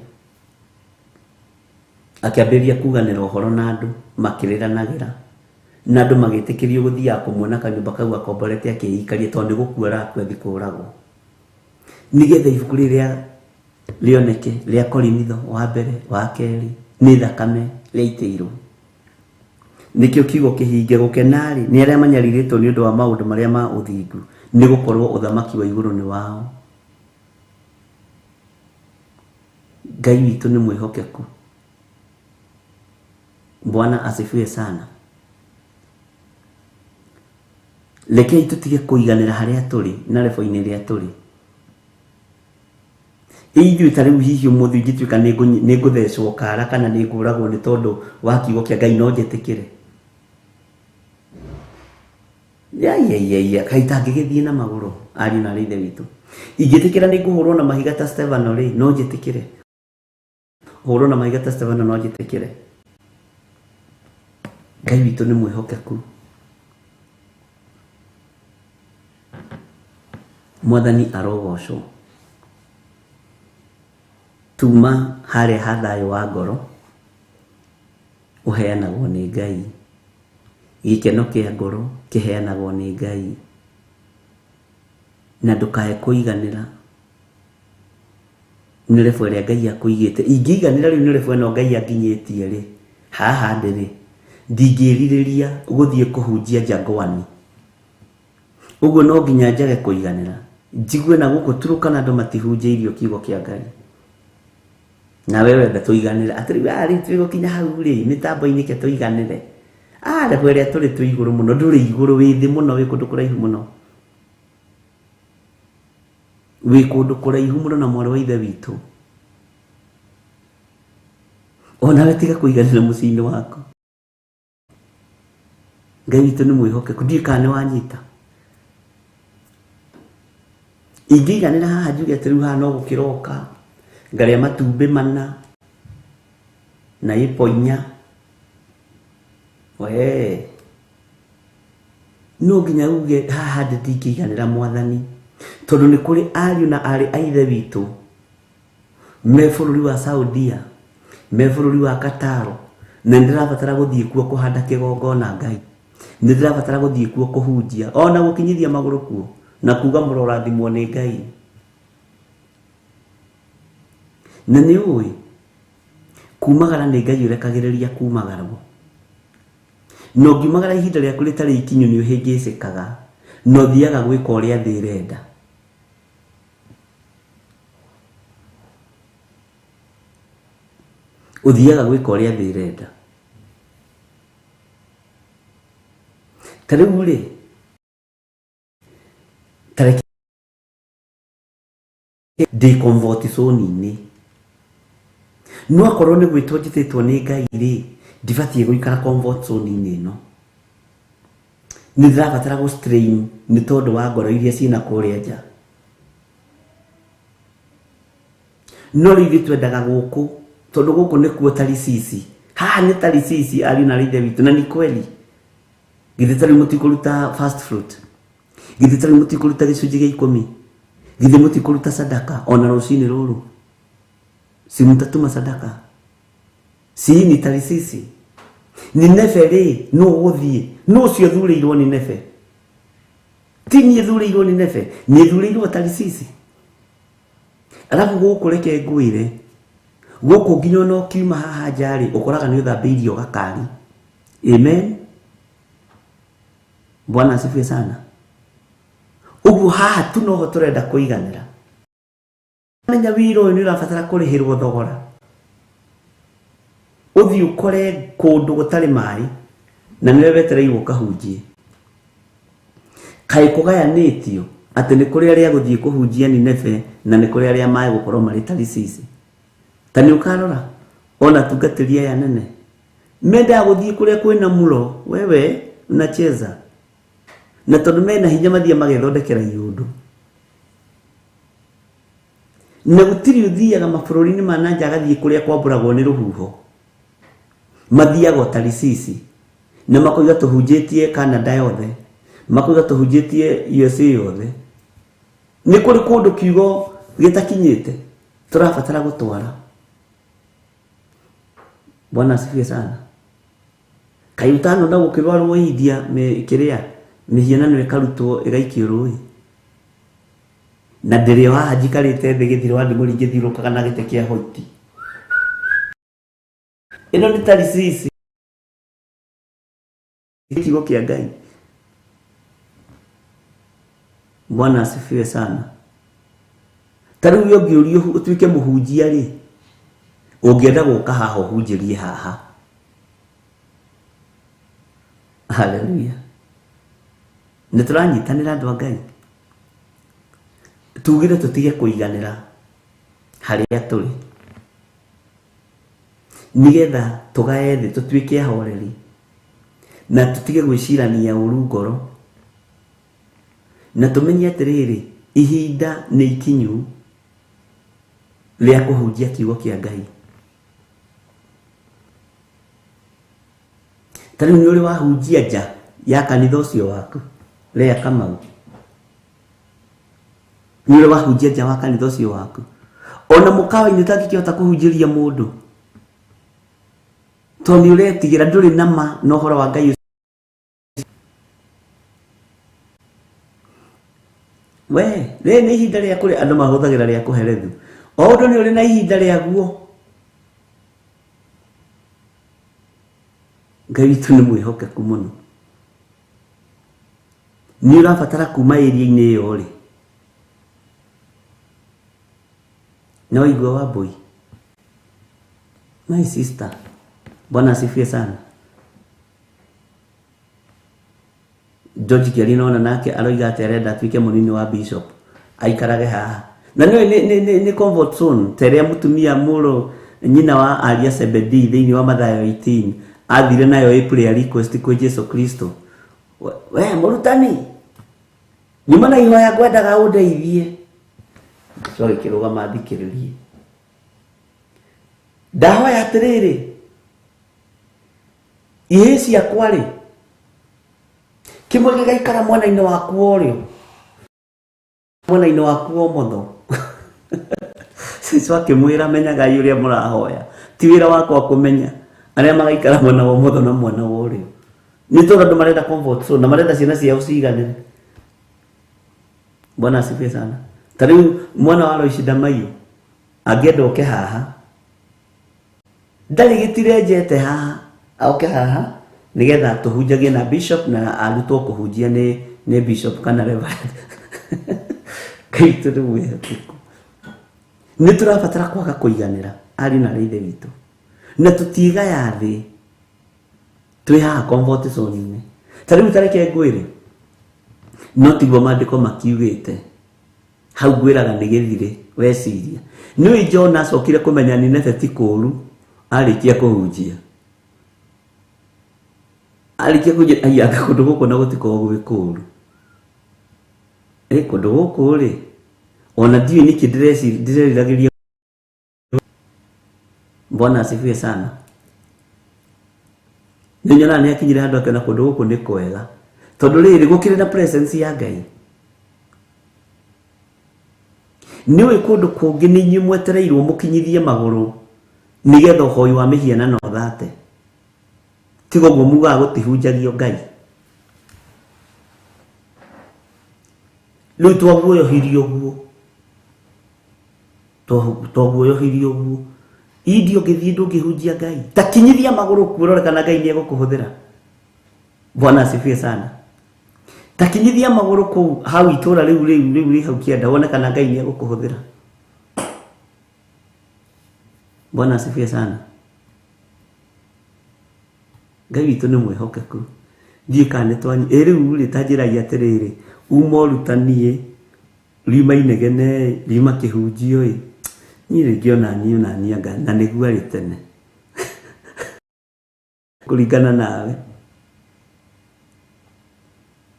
akĩambĩrĩria kuganĩra ũhoro na andũ makĩrĩranagĩra na andũ magĩtĩkĩrio gũthiaga kũmuona kanyũmba kau akomborete akĩikaria tondũ gũkua arakua thikũragwo. Nigetha ibuku rĩrĩa rĩoneke rĩa Korinitho wa mbere wa kerĩ nĩ thakame rĩaitĩirwo. Nikĩo kiugo kĩhinge gũkenarĩ nĩ arĩa manyarirĩtwo nĩ ũndũ wa maũndũ marĩa ma ũthingu nĩ gũkorwo ũthamaki wa igũrũ nĩ wao. Ngai witũ nĩ mwĩhokeku. Bwana asifiwe sana. Rekei tutige kũiganĩra harĩa tũrĩ na level-inĩ rĩa tũrĩ. Ithuĩ tarĩu hihi ũmũthĩ ingĩtuĩka nĩ ngũthecwo kara kana nĩ ngũragwo nĩ tondũ wa kiugo kĩa Ngai no njĩtĩkĩre? Kaĩ itangĩgĩthiĩ na magũrũ ariũ na ithe witũ? Ingĩtĩkĩra nĩ ngũhũrwo na mahiga ta Stefano rĩ, no njĩtĩkĩre? Hũrwo na mahiga ta Stefano no njĩtĩkĩre? Ngai witũ nĩ mwĩhokeku. Mwathani arogocwo. Tuma harĩa ha thayũ wa ngoro ũheanagwo nĩ Ngai. Gĩkeno kĩa ngoro kĩheanagwo nĩ Ngai. Na ndũkae kũiganĩra nĩ level ĩrĩa Ngai akũigĩte. Ingĩiganĩra rĩu nĩ level ĩno Ngai anginyĩtie rĩ, haha ndĩrĩ ndingĩrirĩria gũthiĩ kũhunjia Jangwani. Ũguo no nginya njage kũiganĩra, njigue na gũkũ Turukana andũ matihunjĩirio kiugo kĩa Ngai. Na wewe tũiganĩre atĩ rĩu twĩgũkinya hau rĩ, mĩtambo-inĩ ke tũiganĩre. Level ĩrĩa tũrĩ twĩ igũrũ mũno, ndũrĩ igũrũ, wĩ thĩ mũno, wĩ kũndũ kũraihu mũno. Wĩ kũndũ kũraihu mũno na mwarĩ wa ithe witũ. Onawe tiga kũiganĩra mũciĩ-inĩ waku. Ngai witũ nĩ mwĩhokeku, ndiũĩ kana nĩ wanyita. Ingĩiganĩra haha njuge atĩ rĩu haha no gũkĩroka ngarĩa matumbĩ 4 na ipo 4. No nginya uge haha ndingĩiganĩra Mwathani, tondũ nĩ kũrĩ ariũ na arĩ a ithe witũ me bũrũri wa Saudia, me bũrũri wa Qatar, na ndĩrabatara gũthiĩ kuo kũhanda kĩgongona Ngai. Nĩ ndĩrabatara gũthiĩ kuo kũhunjia, ona gũkinyithia magũrũ kuo na kuga mũrorathimwo nĩ Ngai. Na nĩ ũĩ kumagara nĩ Ngai ũrekagĩrĩria kumagarwo. No ngiumagara ihinda rĩaku rĩtarĩ ikinyu nĩ ũhĩngĩcĩkaga, no thiaga gwĩka ũrĩa thĩ ĩrenda. uthiaga gwika uria thĩ irenda. Ta rĩu rĩ, tareke ndĩ comfort zone-inĩ, no akorwo nĩ gwĩtwo njĩtĩtwo nĩ Ngai rĩ, ndibatiĩ gũikara comfort zone-inĩ ĩno. Nĩ ndĩrabatara gũ strain nĩ tondũ wa ngoro iria ciĩna kũrĩa nja. No rĩu twendaga gũkũ, tondũ gũkũ nĩkuo Tarisisi. Haha nĩ Tarisisi ari na Ithe witũ, na ni kweli. Githĩ tarĩ mũtikũruta first fruit, githĩ tarĩ mũtikũruta gĩcunjĩ gĩa 10, githĩ mũtikũruta sadaka ona rũcinĩ rũrũ, si mtatuma sadaka. Si ni Tarisisi. Nineve rĩ, no gũthiĩ, no cio thurĩirwo Nineve. Ti niĩ thurĩirwo Nineve, niĩ thurĩirwo Tarisisi. Alafu gũkũ reke ngwĩre, gũkũ nginya no kiuma haha njarĩ ũkoraga nĩ ũthambĩirio gakari. Amen. Bwana asifiwe sana. Uguo haha tu noho turenda kuiganira. Menya wĩra ũyũ nĩ ũrabatara kũrĩhĩrwo thogora. Uthi ukore kũndũ gũtarĩ maĩ na nĩwe wetereirwo kahunjie. Kaĩ kũgayanĩtio atĩ nĩ kũrĩ arĩa gũthiĩ kũhunjia Nineve na nĩ kũrĩ arĩa maĩ gũkorwo marĩ Tarisisi. Ta nĩ ũkarora ona tungatĩria ya nene. Menda gũthiĩ kũrĩa kwĩna mulo, wewe unacheza. Na tondũ mena hinya mathiĩ magethondekera iũndũ. Na gũtirĩ ũthiaga mabũrũri-inĩ ma nanja agathiĩ kũrĩa kwambũragwo nĩ rũhuho. Mathiaga Tarisisi na makoiga tũhunjĩtie Canada yothe, makoiga tũhunjĩtie USA yothe. Nĩ kũrĩ kũndũ kiugo gĩtakinyĩte tũrabatara gũtwara. Bwana asifiwe sana. Kaĩ utano na gũkĩrwarwo India kĩrĩa mihianano ikarutwo igaikio rũĩ. Na ndĩrĩ haha njikarĩte thĩ gĩthiro wa ndimũri ngĩthiũrũkaga na gĩtĩ kĩa white. Ĩno nĩ Tarisisi. Kiugo kĩa Ngai. Bwana asifiwe sana. Tarĩu ũngĩũrio ũtuĩke mũhunjia rĩ, ũngĩenda gũka haha ũhunjĩrie haha. Hallelujah. Nĩtũranyitanĩra andũ a Ngai. Tugire tũtige kũiganĩra harĩa tũrĩ, nigetha tũgae thĩ tũtuĩke ahoreri na tũtige gwĩcirania ũru ngoro, na tũmenye atĩrĩrĩ, ihinda nĩ ikinyu rĩa kũhunjia kiugo kĩa Ngai. Tarĩu nĩ ũrĩ wahunjia nja ya kanitha ũcio waku, Lea Kamau. Nĩ ũrĩ wahunjia nja wa kanitha ũcio waku. Ona mũkawa-inĩ ũtangĩkĩhota kũhunjĩria mũndũ, tondũ nĩ ũretigĩra ndũrĩ nama na ũhoro wa Ngai. We, rĩrĩ nĩ ihinda rĩa kũrĩ andũ mahũthagĩra rĩa kũherethu. O ũndũ nĩ ũrĩ na ihinda rĩaguo. Ngai witũ nĩ mwĩhokeku mũno. Nĩ ũrabatara kuma area-inĩ ĩyo rĩ. No igua Wambui. My sister. Bwana asifiwe sana. George Kiarino ona nake aroiga atĩ arenda atuĩke mũnini wa bishop. Aikarage haha. Na nĩ comfort zone. Terea mũtumia mũrũ nyina wa Aria Sebedi thĩinĩ wa Mathayo 18. Athire nayo prayer request kwĩ Jesu Kristo. We mũrutani. Nyuma na ihoya ngwendaga ũndeithie. Sorry kĩrũgama thikĩrĩrie. Ndahoya atĩrĩrĩ. Ihĩ ciakwa rĩ. Kĩmwe gĩgaikara mwena-inĩ waku ũrĩo. Mwena-inĩ waku ũmotho. Sisi akĩmwĩra menyaga ũrĩa mũrahoya. Ti wĩra wakwa kũmenya arĩa magaikara mwena wa ũmotho na mwena wa ũrĩo. Nĩ tondũ andũ marenda comfort zone na marenda ciana ciao ciiganĩre. Bwana asifiwe sana. Tarĩu mwana wa Loici Ndamaiyũ angĩenda oke haha, ndarĩ gĩtirenjete haha, oke haha nigetha tũhunjagie na bishop na arutwo kũhunjia nĩ bishop kana reverend. Kaitũ nĩ mwĩhokeku. Nĩ tũrabatara kwaga kũiganĩra ari na Ithe witũ. na tutigaya thĩ twĩ haha comfort zone-inĩ. Ta rĩu tareke ngwĩre no tiguo maandĩko makiugĩte hau ngwĩraga nĩ gĩthire weciria. Nĩũĩ Jona acokire kũmenya Nineve ti kũũru arĩkia kũhunjia. Arĩkia kũhunjia aiyaga kũndũ gũkũ na gũtikoragwo gwĩ kũũru. Kũndũ gũkũ rĩ ona ndiũĩ nĩkĩ ndĩreriragĩria. Bwana asifiwe sana. Nĩnyona nĩ akinyire handũ akĩona kũndũ gũkũ nĩ kwega tondũ rĩrĩ gũkĩrĩ na presence ya Ngai. Nĩũĩ kũndũ kũngĩ nĩ inyuĩ mwetereirwo mũkinyithie magũrũ nĩgetha ũhoi wa mĩhianano thate. Tiga ũguo mugaga gũtihunjagio Ngai. Rĩu twaguoyohirie ũguo. Twaguoyohirie ũguo. Idio ngĩthiĩ ndũngĩhunjia Ngai. Ta kinyithia magũrũ kuo kana Ngai nĩ egũkũhũthĩra. Bwana asifiwe sana. Ta kinyithia magũrũ kũu hau itũra rĩu hau kĩanda wone kana Ngai nĩ egũkũhũthĩra. Bwana asifiwe sana. Ngai witũ nĩ mwĩhokeku. Ndiĩ kana nĩtwanyi rĩu rĩ ta njĩragia atĩrĩrĩ uma ũrutanie riuma inegene riuma kĩhunjio ĩ niĩ ngĩona niĩ Ngai na nĩguo arĩ tene kũringana nawe.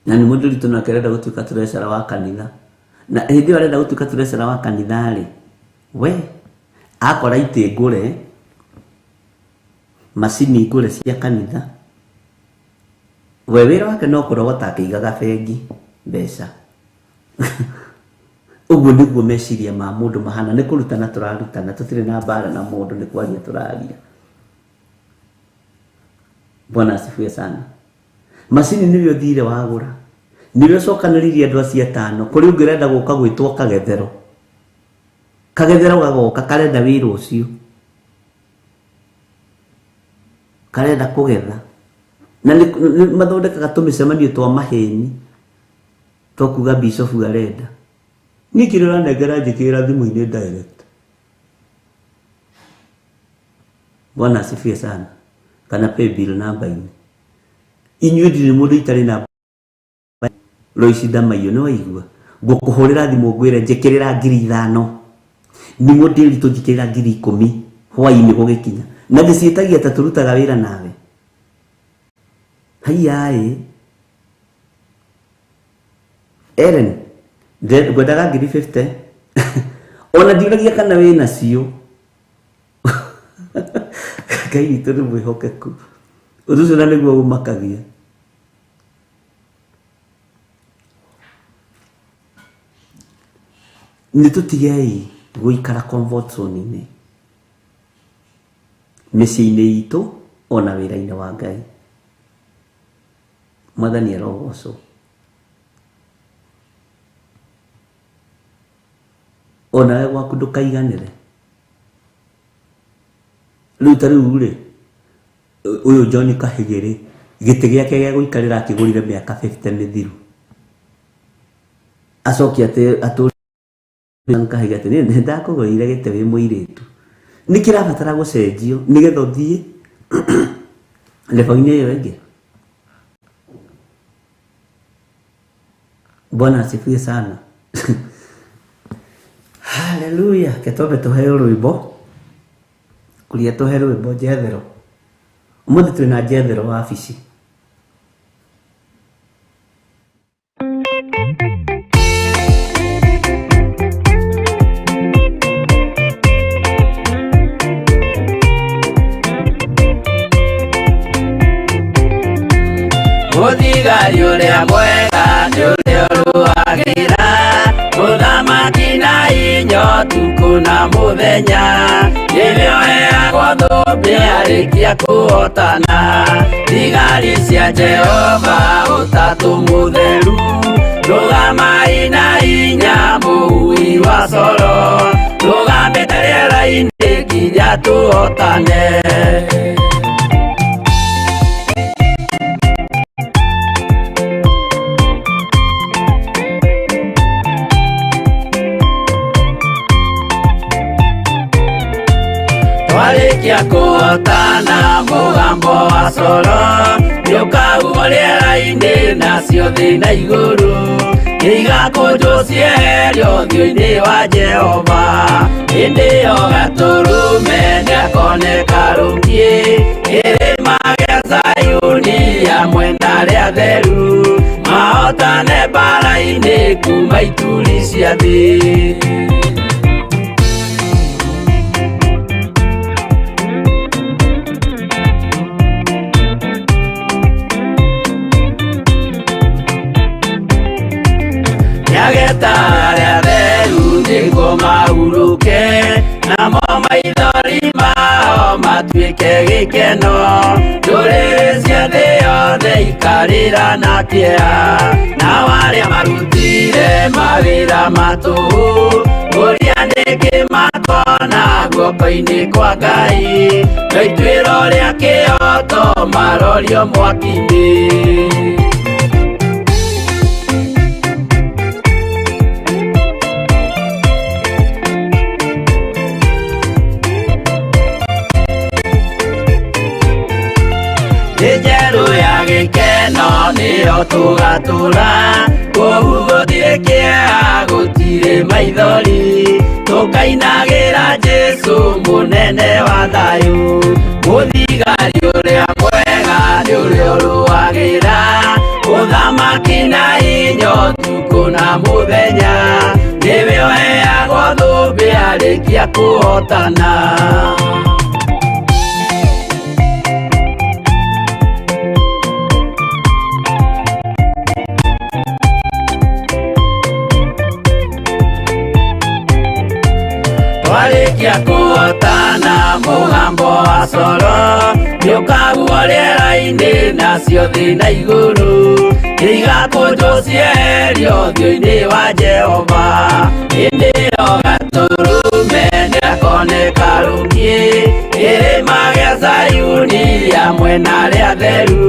Na nĩ mũndũ ritũ nake arenda gũtuĩka treasurer wa kanitha, na hĩndĩ ĩyo arenda gũtuĩka treasurer wa kanitha rĩ we akora itĩ ngũre macini ngũre cia kanitha we wĩra wake no kũrogota akĩigaga bengi mbeca. Ũguo nĩguo meciria ma mũndũ mahana. Nĩ kũrutana tũrarutana tũtirĩ na mbara na mũndũ nĩ kwaria tũraria. Bwana asifiwe sana. Macini nĩwe ũthire wagũra nĩwe ũcokanĩrĩirie andũ acio 5 kũrĩ ũngĩrenda gũka gwĩtwo kagethero. Kagethero gagoka karenda wĩra ũcio karenda kũgetha na nĩ mathondekaga tũmĩcemanio twa maheni twakuga bishop arenda nĩ kĩrĩ ũranengera njĩkĩra thimũ-inĩ direct. Bwana asifiwe sana. Kana pay bill namba-inĩ inyuĩ ndirĩ mũndũ itarĩ na Loisi Ndamaiyũ nĩ waigua ngũkũhũrĩra thimũ ngwĩre njĩkĩrĩra 5,000 nĩguo ndĩritũ njĩkĩrĩra 10,000 hwaĩ-inĩ gũgĩkinya na ngĩciĩtagia ta tũrutaga wĩra nawe. Haiya Ellen ngwendaga 50,000 ona ndiũragia kana wĩ nacio. Ngai witũ nĩ mwĩhokeku. Ũndũ ũcio na nĩguo ũmakagia. Nĩ tũtigei gũikara comfort zone-inĩ mĩciĩ-inĩ itũ ona wĩra-inĩ wa Ngai. Mwathani arogocwo. Ona we gwaku ndũkaiganĩre. Rĩu ta rĩu rĩ ũyũ John Kahĩgĩ gĩtĩ gĩake gĩa gũikarĩra akĩgũrire mĩaka 50 mĩthiru. Acokia atĩ Kahĩgĩ atĩ nĩ ndakũgũrĩire gĩtĩ wĩ mũirĩtu. Nĩ kĩrabatara gũcenjio nĩgetha ũthiĩ level-inĩ ĩyo ĩngĩ. Bwana asifiwe sana. Haleluya. Ketwambe tũheo rwĩmbo kuria tũhe rwĩmbo Jethero. Ũmũthĩ twĩna Jethero wabici. Mũthigari ũrĩa mwega nĩ ũrĩa ũrũagĩra mũthamaki na inya ũtukũ na mũthenya. Rĩrĩa ũheagwo thũmbĩ arĩkia kũhotana. Thigari cia Jehova ũtatũ mũtheru rũgamai na inya mũhui wa coro. Rũgamĩte rĩera-inĩ nginya tũhotane. Twarĩkia kũhota coro Nĩũkahuo rĩera-inĩ nacio thĩ na igũrũ Igakũnjwo cieherio ũthiũ-inĩ wa Jehova Hĩndĩ ĩyo Gatũrũme nĩakoneka rũngiĩ Kĩrĩma gĩa Zayuni hamwe na arĩa atheru Mahotane mbara-inĩ kuma ituri cia thĩ Nĩageta arĩa atheru nĩguo mahurũke Namo maithori mao matuĩke gĩkeno Ndũrĩrĩ cia thĩ yothe ikarĩra na kĩeha Nao arĩa marutire mawĩra matũhũ Ũrĩa nĩngĩ makona guoko-inĩ kwa Ngai Na ituĩro rĩa kĩoto marorio mwaki-inĩ Njerũ ya gĩkeno nĩyo tũgatũra Kũu gũtirĩ kĩeha gũtirĩ maithori Tũkainagĩra Jesũ mũnene wa thayũ Mũthigari ũrĩa mwega nĩ ũrĩa ũrũagĩra Ũthamaki na hinya ũtukũ na mũthenya Nĩwe ũheagwo thũmbĩ arĩkia kũhotana Warĩkia kũhotana mũgambo wa coro Nĩũkahuo rĩera-inĩ nacio thĩ na igũrũ Igakũnjwo cieherio ũthiũ-inĩ wa Jehova Hĩndĩ ĩyo Gatũrũme nĩakoneka rũngiĩ Kĩrĩma gĩa Zayuni hamwe na arĩa atheru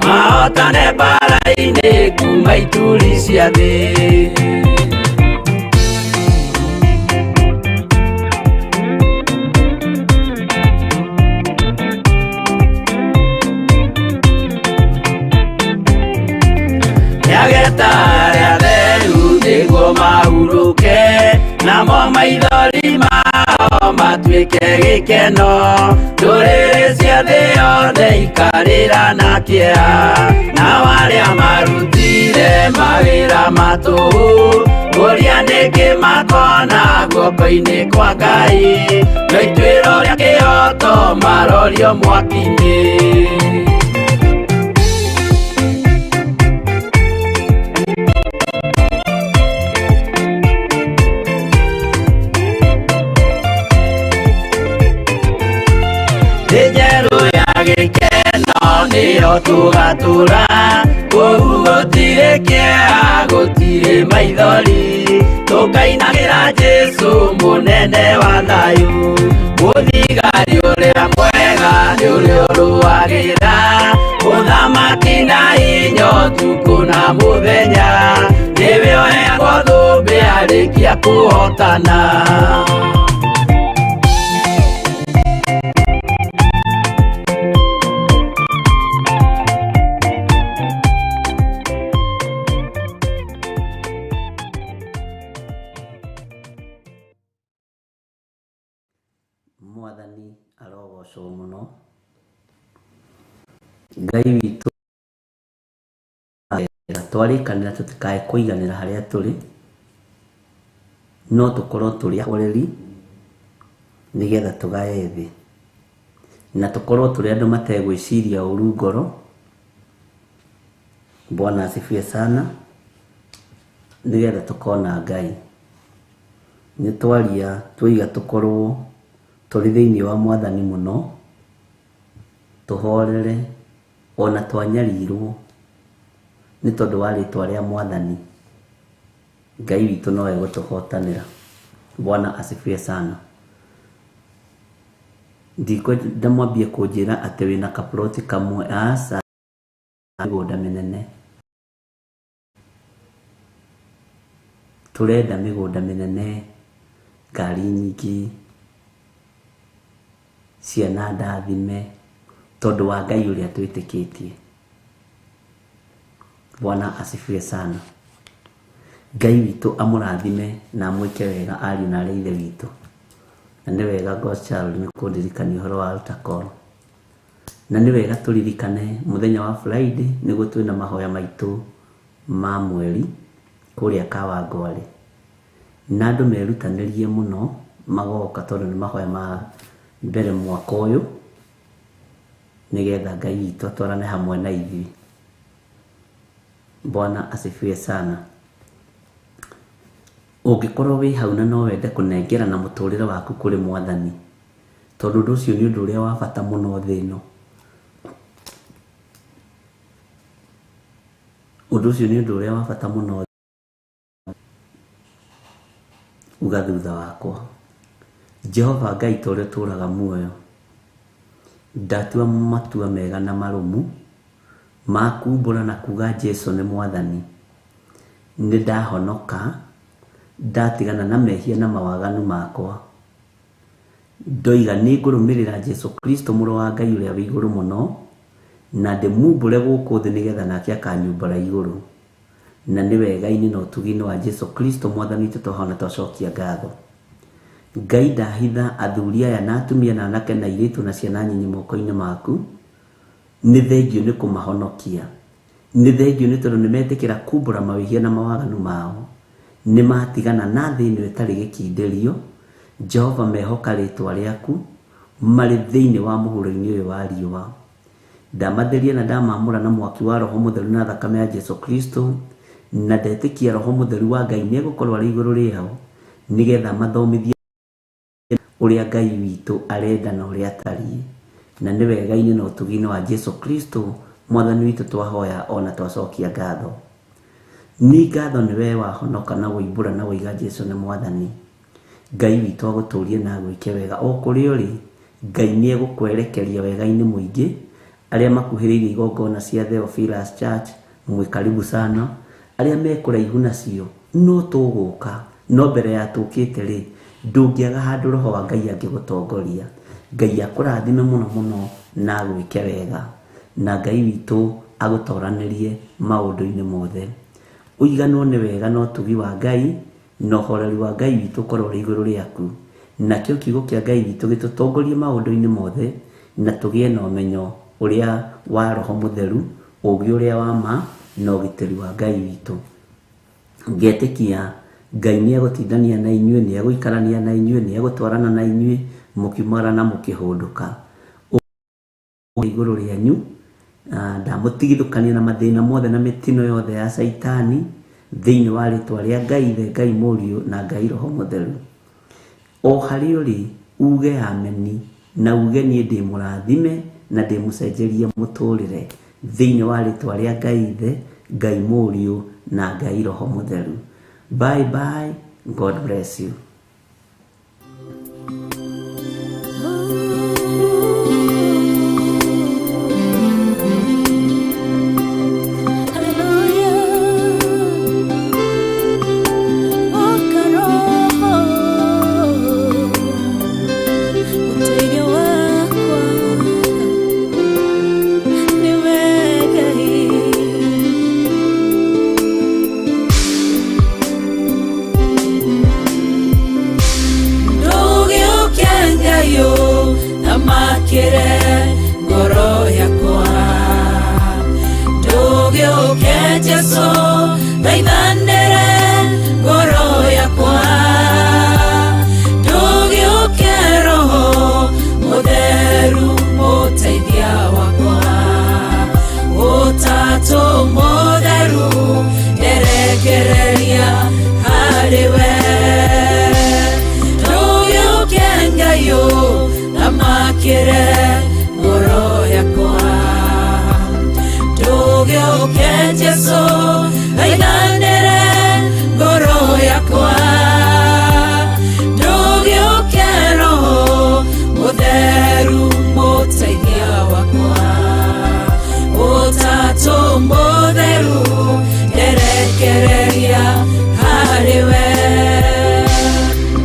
Mahotane mbara-inĩ kuma ituri cia thĩ Nĩageta arĩa atheru nĩguo mahurũke Namo maithori mao matuĩke gĩkeno Ndũrĩrĩ cia thĩ yothe ikarĩra na kĩeha Nao arĩa marutire mawĩra matũhũ Ũrĩa nĩngĩ makona guoko-inĩ kwa Ngai Na ituĩro rĩa kĩoto marorio mwaki-inĩ Njerũ ya gĩkeno nĩyo tũgatũra Kũu gũtirĩ kĩeha gũtirĩ maithori Tũkainagĩra Jesũ mũnene wa thayũ Mũthigari ũrĩa mwega nĩ ũrĩa ũrũagĩra Ũthamaki na hinya ũtukũ na mũthenya Nĩwe ũheagwo thũmbĩ arĩkia kũhotana Mwathani arogocwo mũno Ngai witũ twarĩkanĩra tũtikae kũiganĩra harĩa tũrĩ no tũkorwo tũrĩ ahoreri nĩgetha tũgae thĩ na tũkorwo tũrĩ andũ mategwĩciria ũru ngoro. Bwana asifiwe sana. Nĩgetha tũkona Ngai nĩ twaria tũiga tũkorwo tũrĩ thĩinĩ wa Mwathani mũno, tũhorere ona twanyarirwo nĩ tondũ wa rĩtwa rĩa Mwathani. Ngai witũ no egũtũhotanĩra. Bwana asifiwe sana. Ndikwenda mwambie kũnjĩra atĩ wĩna kaploti kamwe, asa mĩgũnda mĩnene. Tũrenda mĩgũnda mĩnene, ngari nyingĩ, ciana ndathime, tondu wa Ngai uria twitikitie. Bwana asifiwe sana. Ngai witu amurathime na amwike wega ari na reithe witu. Na ni wega Godchild ni kundirikania horo wa Altar. Na ni wega turirikane muthenya wa Friday niguo twina mahoya maitu ma mweri kuria Kawangware. Na andu merutanirie muno magoka tondu ni mahoya ma mbere mwaka uyu nigetha Ngai witu atwarane hamwe na ithuĩ. Bwana asifiwe sana. Ungikorwo wi hau na no wende kunengera na muturire waku kuri Mwathani, tondu ndu ucio ni undu uria wa bata muno thino. Undu ucio ni undu uria wa bata muno. Uga thutha wakwa. Jehova Ngai tore turaga muoyo, ndatua matua mega na marumu makumbura na kuga Jesu ni Mwathani. Ni ndahonoka, ndatigana na mehia na mawaganu makwa. Ndoiga ni ngurumirira Jesu Kristo muru wa Ngai uria wi iguru muno, na ndimumbure guku thi nigetha nake akanyumbura iguru. Na ni wega-ini na utugini wa Jesu Kristo Mwathani tutohona twacokia ngatho. Ngai ndahitha athuri aya na atumia na anake na airitu na ciana nyinyi moko-ini maku. Ni thengio ni kumahonokia. Ni thengio ni tondu ni metikira kumbura mawihia na mawaganu mao. Ni matigana na thĩ ĩno ĩtarĩ gĩkindĩrio. Jehova mehoka rĩtwa rĩaku marĩ thĩinĩ wa mũhuro-inĩ ũyũ wa riũa. Ndamatheria na ndamamũra na mwaki wa Roho Mũtheru na thakame ya Jesu Kristo, na ndetĩkia Roho Mũtheru wa Ngai nĩ egũkorwo arĩ igũrũ rĩao nigetha mathomithie ũrĩa Ngai witũ arenda na ũrĩa atariĩ. Na nĩ wega-inĩ na ũtugi-inĩ wa Jesu Kristo Mwathani witũ twahoya ona twacokia ngatho. Ni ngatho ni we wahonoka na wĩmbũra na wĩiga Jesu ni Mwathani. Ngai witũ agũtũrie na agwĩke wega o kũrĩa ũrĩ. Ngai nĩ egũkwerekeria wega-inĩ mũingĩ. Arĩa makuhĩrĩirie igongona cia Theophilus Church mwĩ karibu sana. Arĩa mekũraihu nacio no tũgũka, no mbere ya tũkĩte rĩ ndũngĩaga handũ Roho wa Ngai angĩgũtongoria. Ngai akũrathime mũno mũno na agwĩke wega, na Ngai witũ agũtoranĩrie maũndũ-inĩ mothe. Ũiganwo nĩ wega na ũtugi wa Ngai na ũhoreri wa Ngai witũ ũkorwo ũrĩ igũrũ rĩaku. Nakĩo kiugo kĩa Ngai witũ gĩtũtongorie maũndũ-inĩ mothe na tũgĩe na ũmenyo ũrĩa wa Roho Mũtheru, ũũgĩ ũrĩa wa ma na ũgitĩri wa Ngai witũ. Ngetĩkia Ngai nĩ egũtindania na inyuĩ, nĩ egũikarania na inyuĩ, nĩ egũtwarana na inyuĩ mũkiumagara na mũkĩhũndũka. Igũrũ rĩanyu ndamũtigithũkania na mathĩna mothe na mĩtino yothe ya Saitani thĩinĩ wa rĩtwa rĩa Ngai Ithe, Ngai Mũriũ na Ngai Roho Mũtheru. O harĩ ũrĩ uge ameni na uge niĩ ndĩ mũrathime na ndĩ mũcenjerie mũtũrĩre thĩinĩ wa rĩtwa rĩa Ngai Ithe, Ngai Mũriũ na Ngai Roho Mũtheru. Bye bye. God bless you.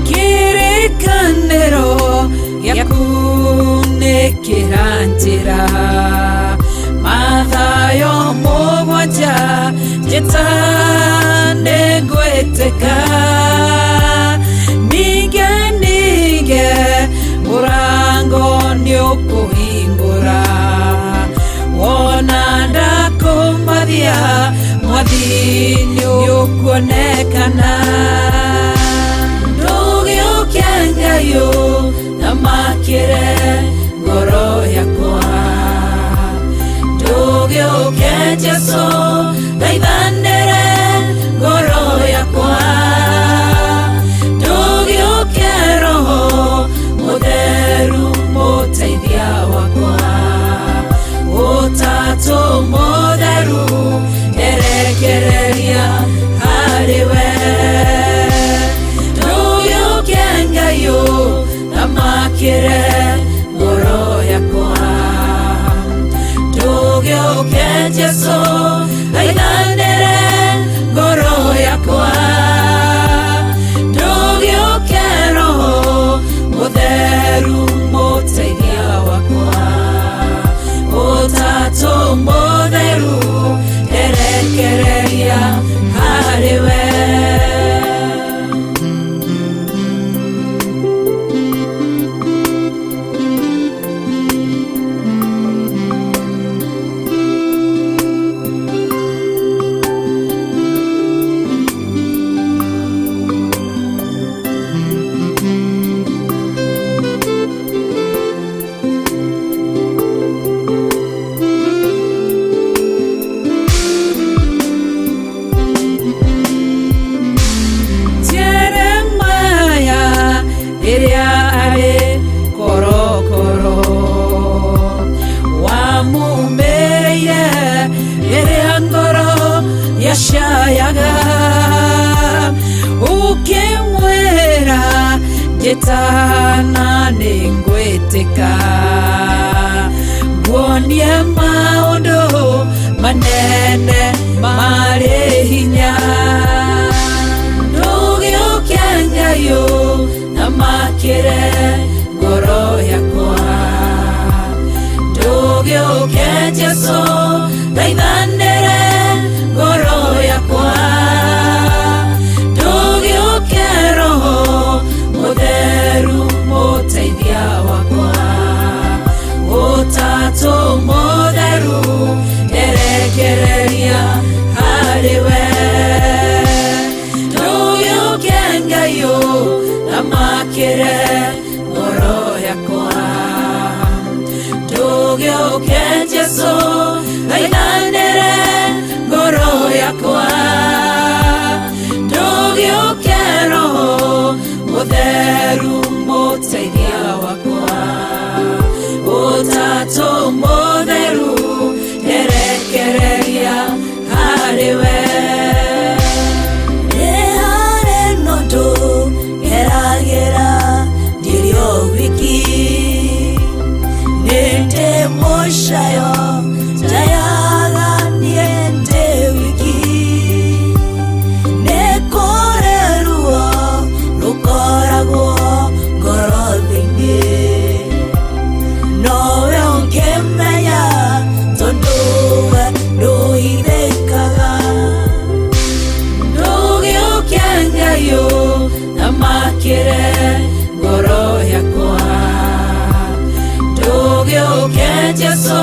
Kirikaniro yakunekera njira gũteithia Mwathi nĩũkuonekana ndũgĩũke Ngai ũthamakĩre ngoro yakwa ndũgĩũke Jesũ thaithanĩre ngoro yakwa ndũgĩũke Roho Mũtheru mũteithia wakwa Ũtatũ Mũtheru erekereria harĩwe ndũgĩũke Ngai ũthamakĩre ngoro yakwa ndũgĩũke Jesũ thaithanĩre ngoro yakwa ndũgĩũke Roho Mũtheru mũteithia wakwa Ũtatũ Mũtheru erekereria harĩwe Shayaga ukimwera jetana ningweteka nguonie maundu manene marĩ hinya ndũgĩũke Ngai ũthamakĩre ngoro yakwa ndũgĩũke Jesũ thaithanĩre ngoro yakwa ndũgĩũke Roho Mũtheru mũteithia wakwa Ũtatũ Mũtheru erekereria harĩwe ndũgĩũke Ngai ũthamakĩre ngoro yakwa ndũgĩũke Jesũ thaithanĩre ngoro yakwa ndũgĩũke Roho Mũtheru mũteithia wakwa Ũtatũ Mũtheru erekereria harĩwe nĩ harĩ nũndũ geragĩra ndirĩ o wiki nĩ ndĩ mũcayo ndayaga niĩ ndĩ wiki nĩ kũrĩ ruo rũkoragwo ngoro-inĩ nowe ũngĩmenya tondũ we ndũhithĩkaga ndũgĩũke Ngai ũthamakĩre ngoro yakwa ndũgĩũke Jesũ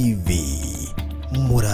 TV.